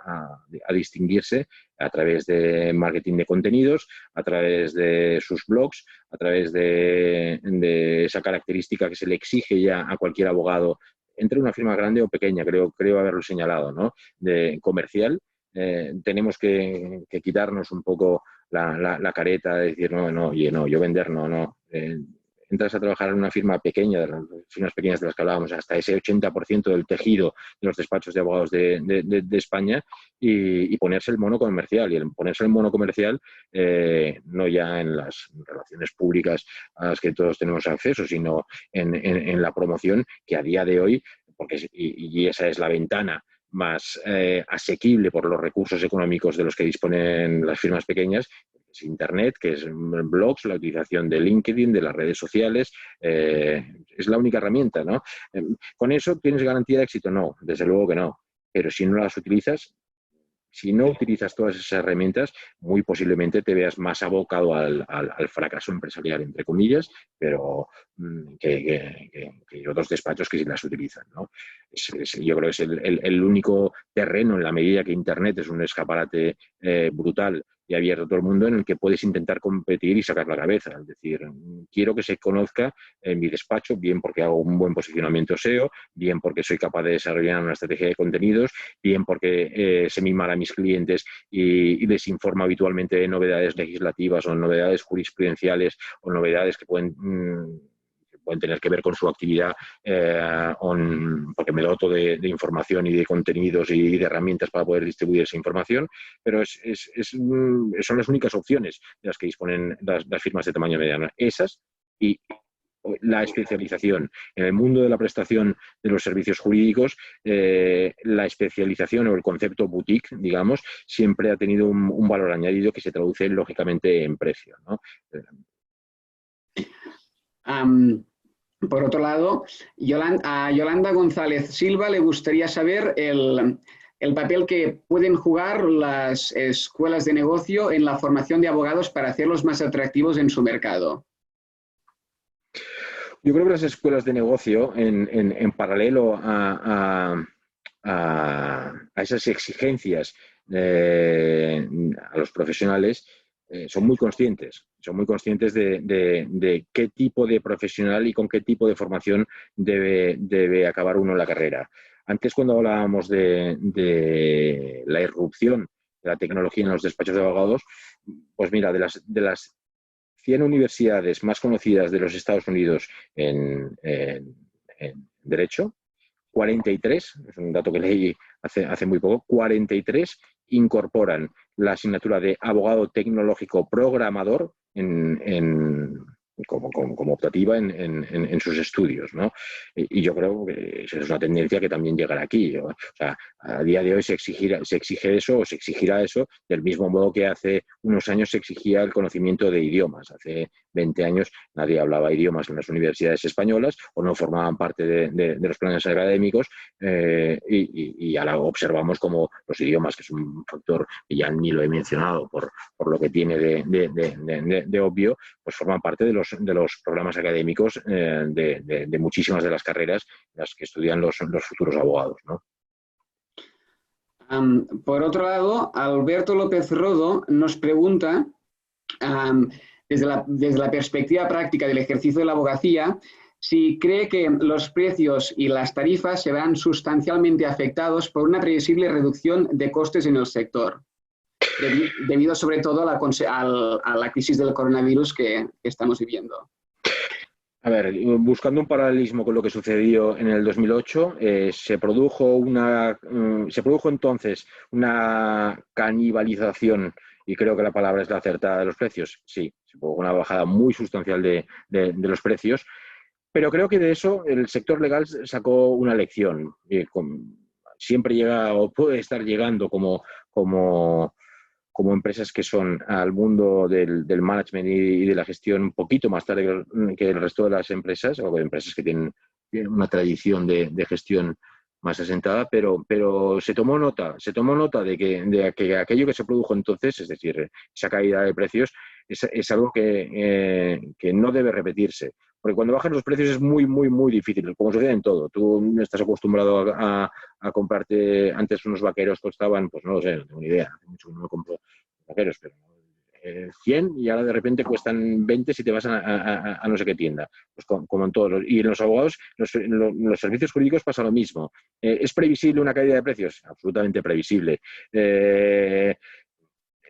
distinguirse a través de marketing de contenidos, a través de sus blogs, a través de esa característica que se le exige ya a cualquier abogado, entre una firma grande o pequeña, creo haberlo señalado, ¿no? De comercial. Tenemos que quitarnos un poco la careta de decir, oye, yo vender, no. Entras a trabajar en una firma pequeña, de las firmas pequeñas de las que hablábamos, hasta ese 80% del tejido de los despachos de abogados de España y ponerse el mono comercial. Y el ponerse el mono comercial no ya en las relaciones públicas a las que todos tenemos acceso, sino en la promoción, que a día de hoy, y esa es la ventana más asequible por los recursos económicos de los que disponen las firmas pequeñas, es Internet, que es blogs, la utilización de LinkedIn, de las redes sociales, es la única herramienta, ¿no? ¿Con eso tienes garantía de éxito? No, desde luego que no. Pero si no las utilizas, si no utilizas todas esas herramientas, muy posiblemente te veas más abocado al fracaso empresarial, entre comillas, pero que otros despachos que sí las utilizan, ¿no? Yo creo que es el único terreno, en la medida que Internet es un escaparate brutal y abierto a todo el mundo, en el que puedes intentar competir y sacar la cabeza. Es decir, quiero que se conozca en mi despacho, bien porque hago un buen posicionamiento SEO, bien porque soy capaz de desarrollar una estrategia de contenidos, bien porque sé mimar a mis clientes y les informo habitualmente de novedades legislativas o novedades jurisprudenciales o novedades que pueden tener que ver con su actividad, porque me doto de información y de contenidos y de herramientas para poder distribuir esa información, pero son las únicas opciones de las que disponen las firmas de tamaño mediano. Esas y la especialización. En el mundo de la prestación de los servicios jurídicos, la especialización o el concepto boutique, digamos, siempre ha tenido un valor añadido que se traduce lógicamente en precio, ¿no? Por otro lado, a Yolanda González Silva le gustaría saber el papel que pueden jugar las escuelas de negocio en la formación de abogados para hacerlos más atractivos en su mercado. Yo creo que las escuelas de negocio, en paralelo a esas exigencias a los profesionales, son muy conscientes de qué tipo de profesional y con qué tipo de formación debe acabar uno la carrera. Antes, cuando hablábamos de la irrupción de la tecnología en los despachos de abogados, pues mira, de las 100 universidades más conocidas de los Estados Unidos en Derecho, 43, es un dato que leí hace muy poco, 43 incorporan la asignatura de abogado tecnológico programador como optativa en sus estudios, ¿no? Y yo creo que esa es una tendencia que también llegará aquí. O sea, a día de hoy se exige eso o se exigirá eso del mismo modo que hace unos años se exigía el conocimiento de idiomas. Hace 20 años nadie hablaba idiomas en las universidades españolas o no formaban parte de los planes académicos, y ahora observamos como los idiomas, que es un factor que ya ni lo he mencionado por lo que tiene de obvio, pues forman parte de los programas académicos de muchísimas de las carreras en las que estudian los futuros abogados, ¿no? Por otro lado, Alberto López Rodo nos pregunta, desde la perspectiva práctica del ejercicio de la abogacía, si cree que los precios y las tarifas se verán sustancialmente afectados por una previsible reducción de costes en el sector, debido sobre todo a la crisis del coronavirus que estamos viviendo. A ver, buscando un paralelismo con lo que sucedió en el 2008, se produjo entonces una canibalización, y creo que la palabra es la acertada, de los precios. Sí, se produjo una bajada muy sustancial de los precios, pero creo que de eso el sector legal sacó una lección. Siempre llega o puede estar llegando como empresas que son al mundo del management y de la gestión un poquito más tarde que el resto de las empresas, o empresas que tienen una tradición de gestión más asentada, pero se tomó nota de que aquello que se produjo entonces, es decir, esa caída de precios, es algo que no debe repetirse, Porque cuando bajan los precios es muy, muy, muy difícil, como sucede en todo. Tú estás acostumbrado a comprarte, antes unos vaqueros costaban, pues no lo sé, no tengo ni idea, hace mucho que no me compro vaqueros, pero 100 y ahora de repente cuestan 20 si te vas a no sé qué tienda. Pues como en todos. Y en los abogados, los servicios jurídicos pasa lo mismo. ¿Es previsible una caída de precios? Absolutamente previsible.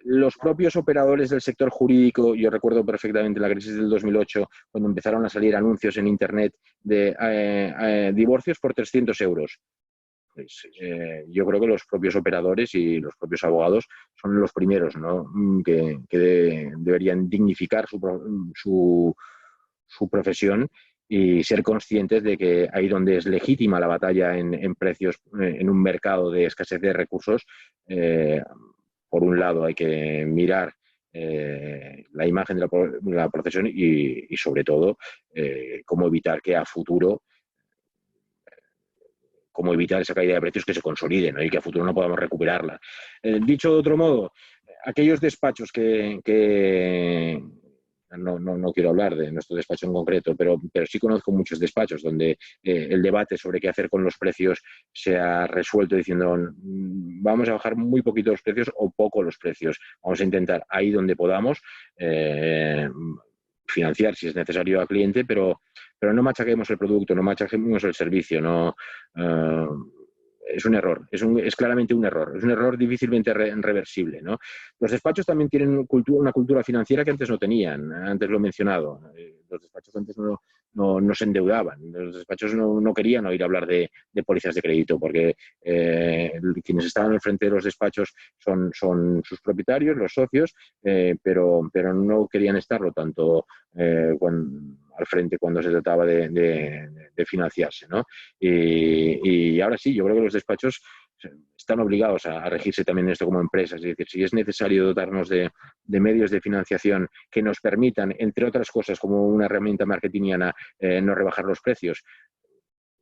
Los propios operadores del sector jurídico, yo recuerdo perfectamente la crisis del 2008, cuando empezaron a salir anuncios en Internet de divorcios por 300 euros. Pues, yo creo que los propios operadores y los propios abogados son los primeros, ¿no?, que deberían dignificar su profesión y ser conscientes de que ahí donde es legítima la batalla en precios, en un mercado de escasez de recursos, por un lado hay que mirar la imagen de la profesión y sobre todo, cómo evitar que a futuro, cómo evitar esa caída de precios que se consolide, ¿no?, y que a futuro no podamos recuperarla. Dicho de otro modo, aquellos despachos que no quiero hablar de nuestro despacho en concreto, pero sí conozco muchos despachos donde el debate sobre qué hacer con los precios se ha resuelto diciendo vamos a bajar muy poquito los precios o poco los precios. Vamos a intentar ahí donde podamos financiar si es necesario al cliente, pero no machaquemos el producto, no machaquemos el servicio, no... es un error, es claramente un error difícilmente reversible, ¿no? Los despachos también tienen una cultura financiera que antes no tenían, antes lo he mencionado. Los despachos antes no se endeudaban, los despachos no querían oír hablar de pólizas de crédito, porque quienes estaban al frente de los despachos son sus propietarios, los socios, pero no querían estarlo tanto al frente cuando se trataba de financiarse, ¿no? Y ahora sí, yo creo que los despachos están obligados a regirse también en esto como empresas. Es decir, si es necesario dotarnos de medios de financiación que nos permitan, entre otras cosas, como una herramienta marketingiana, no rebajar los precios,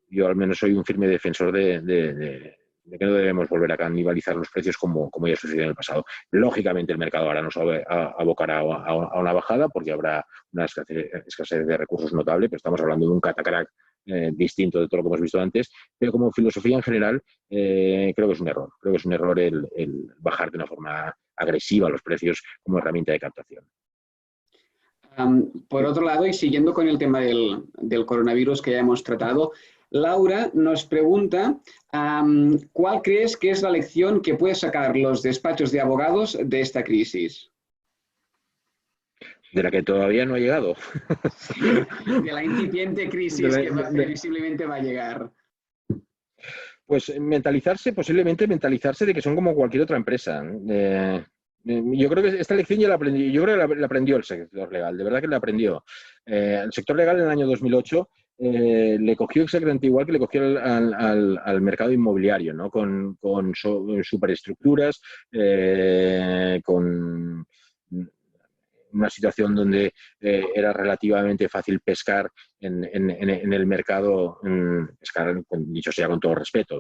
yo al menos soy un firme defensor de que no debemos volver a canibalizar los precios como ya sucedió en el pasado. Lógicamente el mercado ahora nos abocará a una bajada porque habrá una escasez de recursos notable, pero estamos hablando de un catacrack distinto de todo lo que hemos visto antes, pero como filosofía en general creo que es un error. Creo que es un error el bajar de una forma agresiva los precios como herramienta de captación. Por otro lado, y siguiendo con el tema del coronavirus que ya hemos tratado, Laura nos pregunta ¿cuál crees que es la lección que pueden sacar los despachos de abogados de esta crisis? De la que todavía no ha llegado. Sí, de la incipiente crisis que previsiblemente va a llegar. Pues posiblemente mentalizarse de que son como cualquier otra empresa. Yo creo que esta lección ya la aprendí, yo creo que la aprendió el sector legal, de verdad que la aprendió. El sector legal en el año 2008 le cogió exactamente igual que le cogió al mercado inmobiliario, ¿no? Con superestructuras, con una situación donde era relativamente fácil pescar en el mercado, pescar, dicho sea con todo respeto,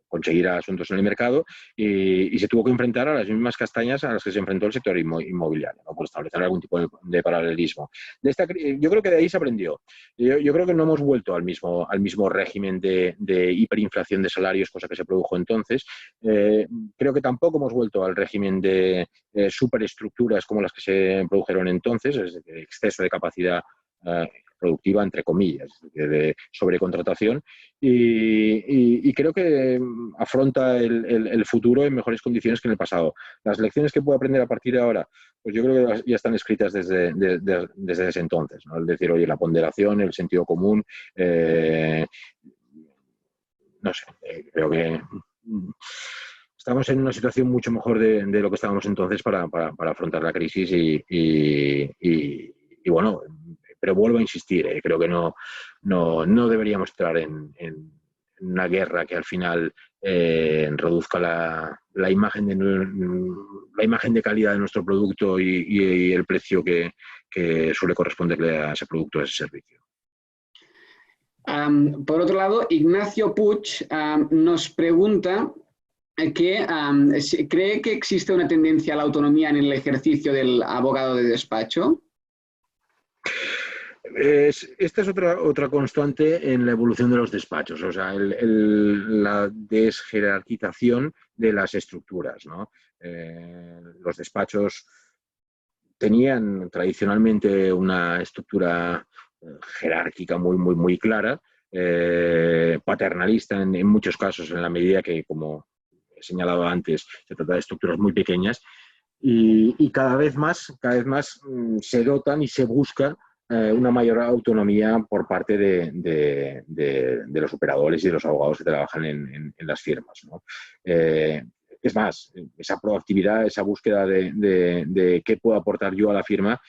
conseguir asuntos en el mercado y se tuvo que enfrentar a las mismas castañas a las que se enfrentó el sector inmobiliario, ¿no? Por establecer algún tipo de paralelismo. Yo creo que de ahí se aprendió. Yo creo que no hemos vuelto al mismo régimen de hiperinflación de salarios, cosa que se produjo entonces. Creo que tampoco hemos vuelto al régimen de superestructuras como las que se produjeron entonces, es decir, exceso de capacidad productiva, entre comillas, de sobrecontratación, y creo que afronta el futuro en mejores condiciones que en el pasado. Las lecciones que puede aprender a partir de ahora, pues yo creo que ya están escritas desde ese entonces, ¿no? Es decir, oye, la ponderación, el sentido común, no sé, creo que estamos en una situación mucho mejor de lo que estábamos entonces para afrontar la crisis y bueno, pero vuelvo a insistir, creo que no deberíamos entrar en una guerra que al final reduzca la imagen de calidad de nuestro producto y el precio que suele corresponderle a ese producto o a ese servicio. Por otro lado, Ignacio Puig nos pregunta que ¿cree que existe una tendencia a la autonomía en el ejercicio del abogado de despacho? Esta es otra constante en la evolución de los despachos, o sea, la desjerarquización de las estructuras, ¿no? Los despachos tenían tradicionalmente una estructura jerárquica muy clara, paternalista en muchos casos, en la medida que, como he señalado antes, se trata de estructuras muy pequeñas, y cada vez más se dotan y se busca una mayor autonomía por parte de los operadores y de los abogados que trabajan en las firmas, ¿no? Es más, esa proactividad, esa búsqueda de qué puedo aportar yo a la firma,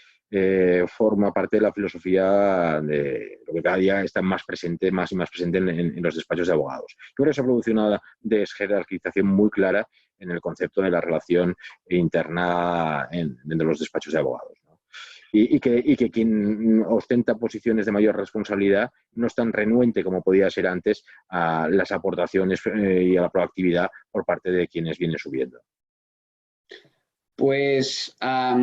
forma parte de la filosofía de lo que cada día está más y más presente en los despachos de abogados. Creo que se ha producido una desjerarquización muy clara en el concepto de la relación interna dentro de los despachos de abogados, ¿no? Y que quien ostenta posiciones de mayor responsabilidad no es tan renuente como podía ser antes a las aportaciones y a la proactividad por parte de quienes vienen subiendo. Pues a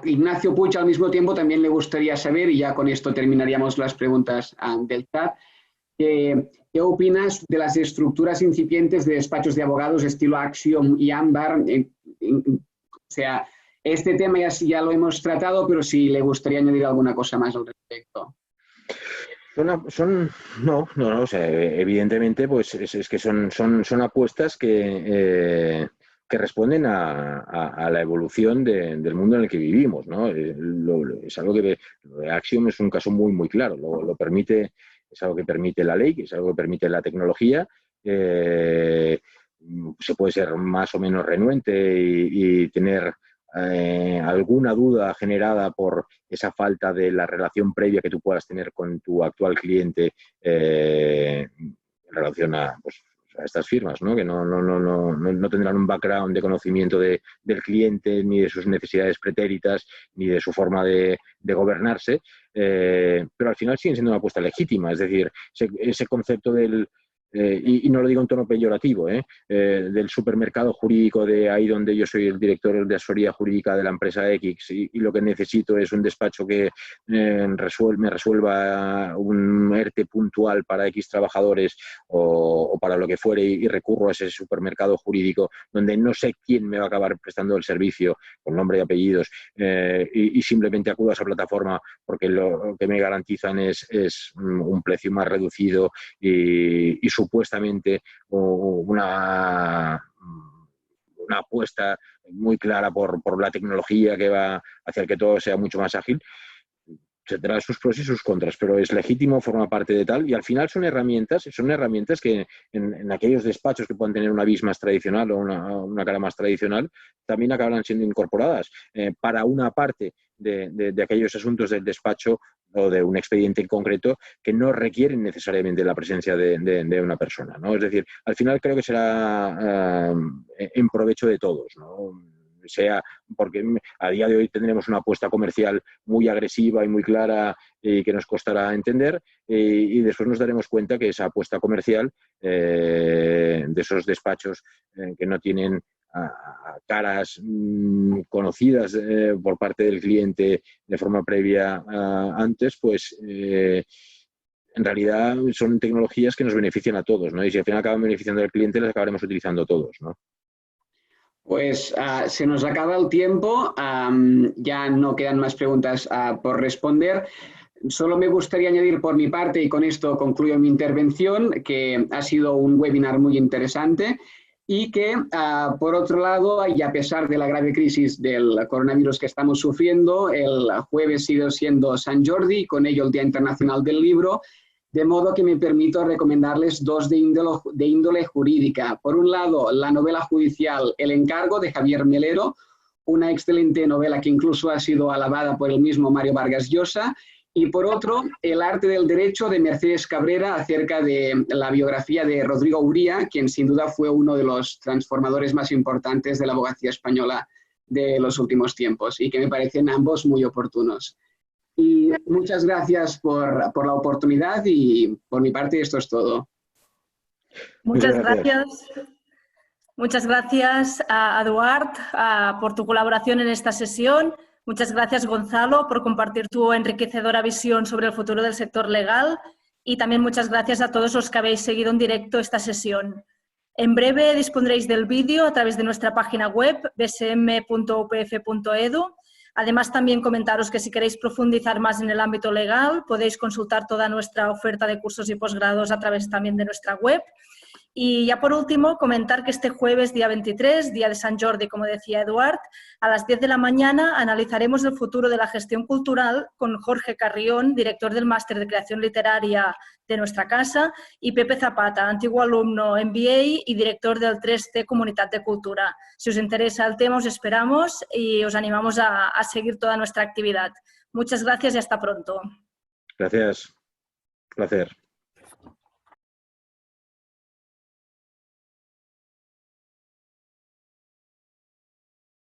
Ignacio Puig al mismo tiempo también le gustaría saber, y ya con esto terminaríamos las preguntas del chat, ¿qué opinas de las estructuras incipientes de despachos de abogados estilo Axiom y Ámbar? O sea, este tema ya lo hemos tratado, pero si le gustaría añadir alguna cosa más al respecto. No, o sea, evidentemente, pues es que son apuestas que responden a la evolución del mundo en el que vivimos, ¿no? Es algo que Axiom es un caso muy claro, lo permite, es algo que permite la ley, es algo que permite la tecnología. Se puede ser más o menos renuente y tener alguna duda generada por esa falta de la relación previa que tú puedas tener con tu actual cliente en relación a estas firmas, ¿no? Que no tendrán un background de conocimiento del cliente, ni de sus necesidades pretéritas, ni de su forma de gobernarse, pero al final siguen siendo una apuesta legítima. Es decir, ese concepto del... y no lo digo en tono peyorativo, del supermercado jurídico de ahí donde yo soy el director de asesoría jurídica de la empresa X y lo que necesito es un despacho que me resuelva un ERTE puntual para X trabajadores o para lo que fuere y recurro a ese supermercado jurídico donde no sé quién me va a acabar prestando el servicio con nombre y apellidos y simplemente acudo a esa plataforma porque lo que me garantizan es un precio más reducido y supuestamente una apuesta muy clara por la tecnología que va hacia el que todo sea mucho más ágil. Tendrá sus pros y sus contras, pero es legítimo, forma parte de tal, y al final son herramientas que en aquellos despachos que puedan tener una vis más tradicional o una cara más tradicional, también acabarán siendo incorporadas para una parte de aquellos asuntos del despacho o de un expediente en concreto que no requieren necesariamente la presencia de una persona, ¿no? Es decir, al final creo que será en provecho de todos, ¿no? Sea porque a día de hoy tendremos una apuesta comercial muy agresiva y muy clara y que nos costará entender y después nos daremos cuenta que esa apuesta comercial de esos despachos que no tienen caras conocidas por parte del cliente de forma previa antes, pues en realidad son tecnologías que nos benefician a todos, ¿no? Y si al final acaban beneficiando al cliente, las acabaremos utilizando todos, ¿no? Pues se nos acaba el tiempo, ya no quedan más preguntas por responder. Solo me gustaría añadir por mi parte, y con esto concluyo mi intervención, que ha sido un webinar muy interesante y que, por otro lado, y a pesar de la grave crisis del coronavirus que estamos sufriendo, el jueves sigue siendo San Jordi y con ello el Día Internacional del Libro, de modo que me permito recomendarles dos de índole jurídica. Por un lado, la novela judicial El encargo de Javier Melero, una excelente novela que incluso ha sido alabada por el mismo Mario Vargas Llosa, y por otro, El arte del derecho de Mercedes Cabrera, acerca de la biografía de Rodrigo Uría, quien sin duda fue uno de los transformadores más importantes de la abogacía española de los últimos tiempos, y que me parecen ambos muy oportunos. Y muchas gracias por la oportunidad y por mi parte esto es todo. Muchas gracias. Muchas gracias a Eduard por tu colaboración en esta sesión. Muchas gracias, Gonzalo, por compartir tu enriquecedora visión sobre el futuro del sector legal y también muchas gracias a todos los que habéis seguido en directo esta sesión. En breve dispondréis del vídeo a través de nuestra página web bsm.upf.edu. Además, también comentaros que si queréis profundizar más en el ámbito legal, podéis consultar toda nuestra oferta de cursos y posgrados a través también de nuestra web. Y ya por último, comentar que este jueves, día 23, día de Sant Jordi, como decía Eduard, a las 10 de la mañana analizaremos el futuro de la gestión cultural con Jorge Carrión, director del Máster de Creación Literaria de nuestra casa, y Pepe Zapata, antiguo alumno MBA y director del 3T Comunitat de Cultura. Si os interesa el tema, os esperamos y os animamos a seguir toda nuestra actividad. Muchas gracias y hasta pronto. Gracias. Un placer.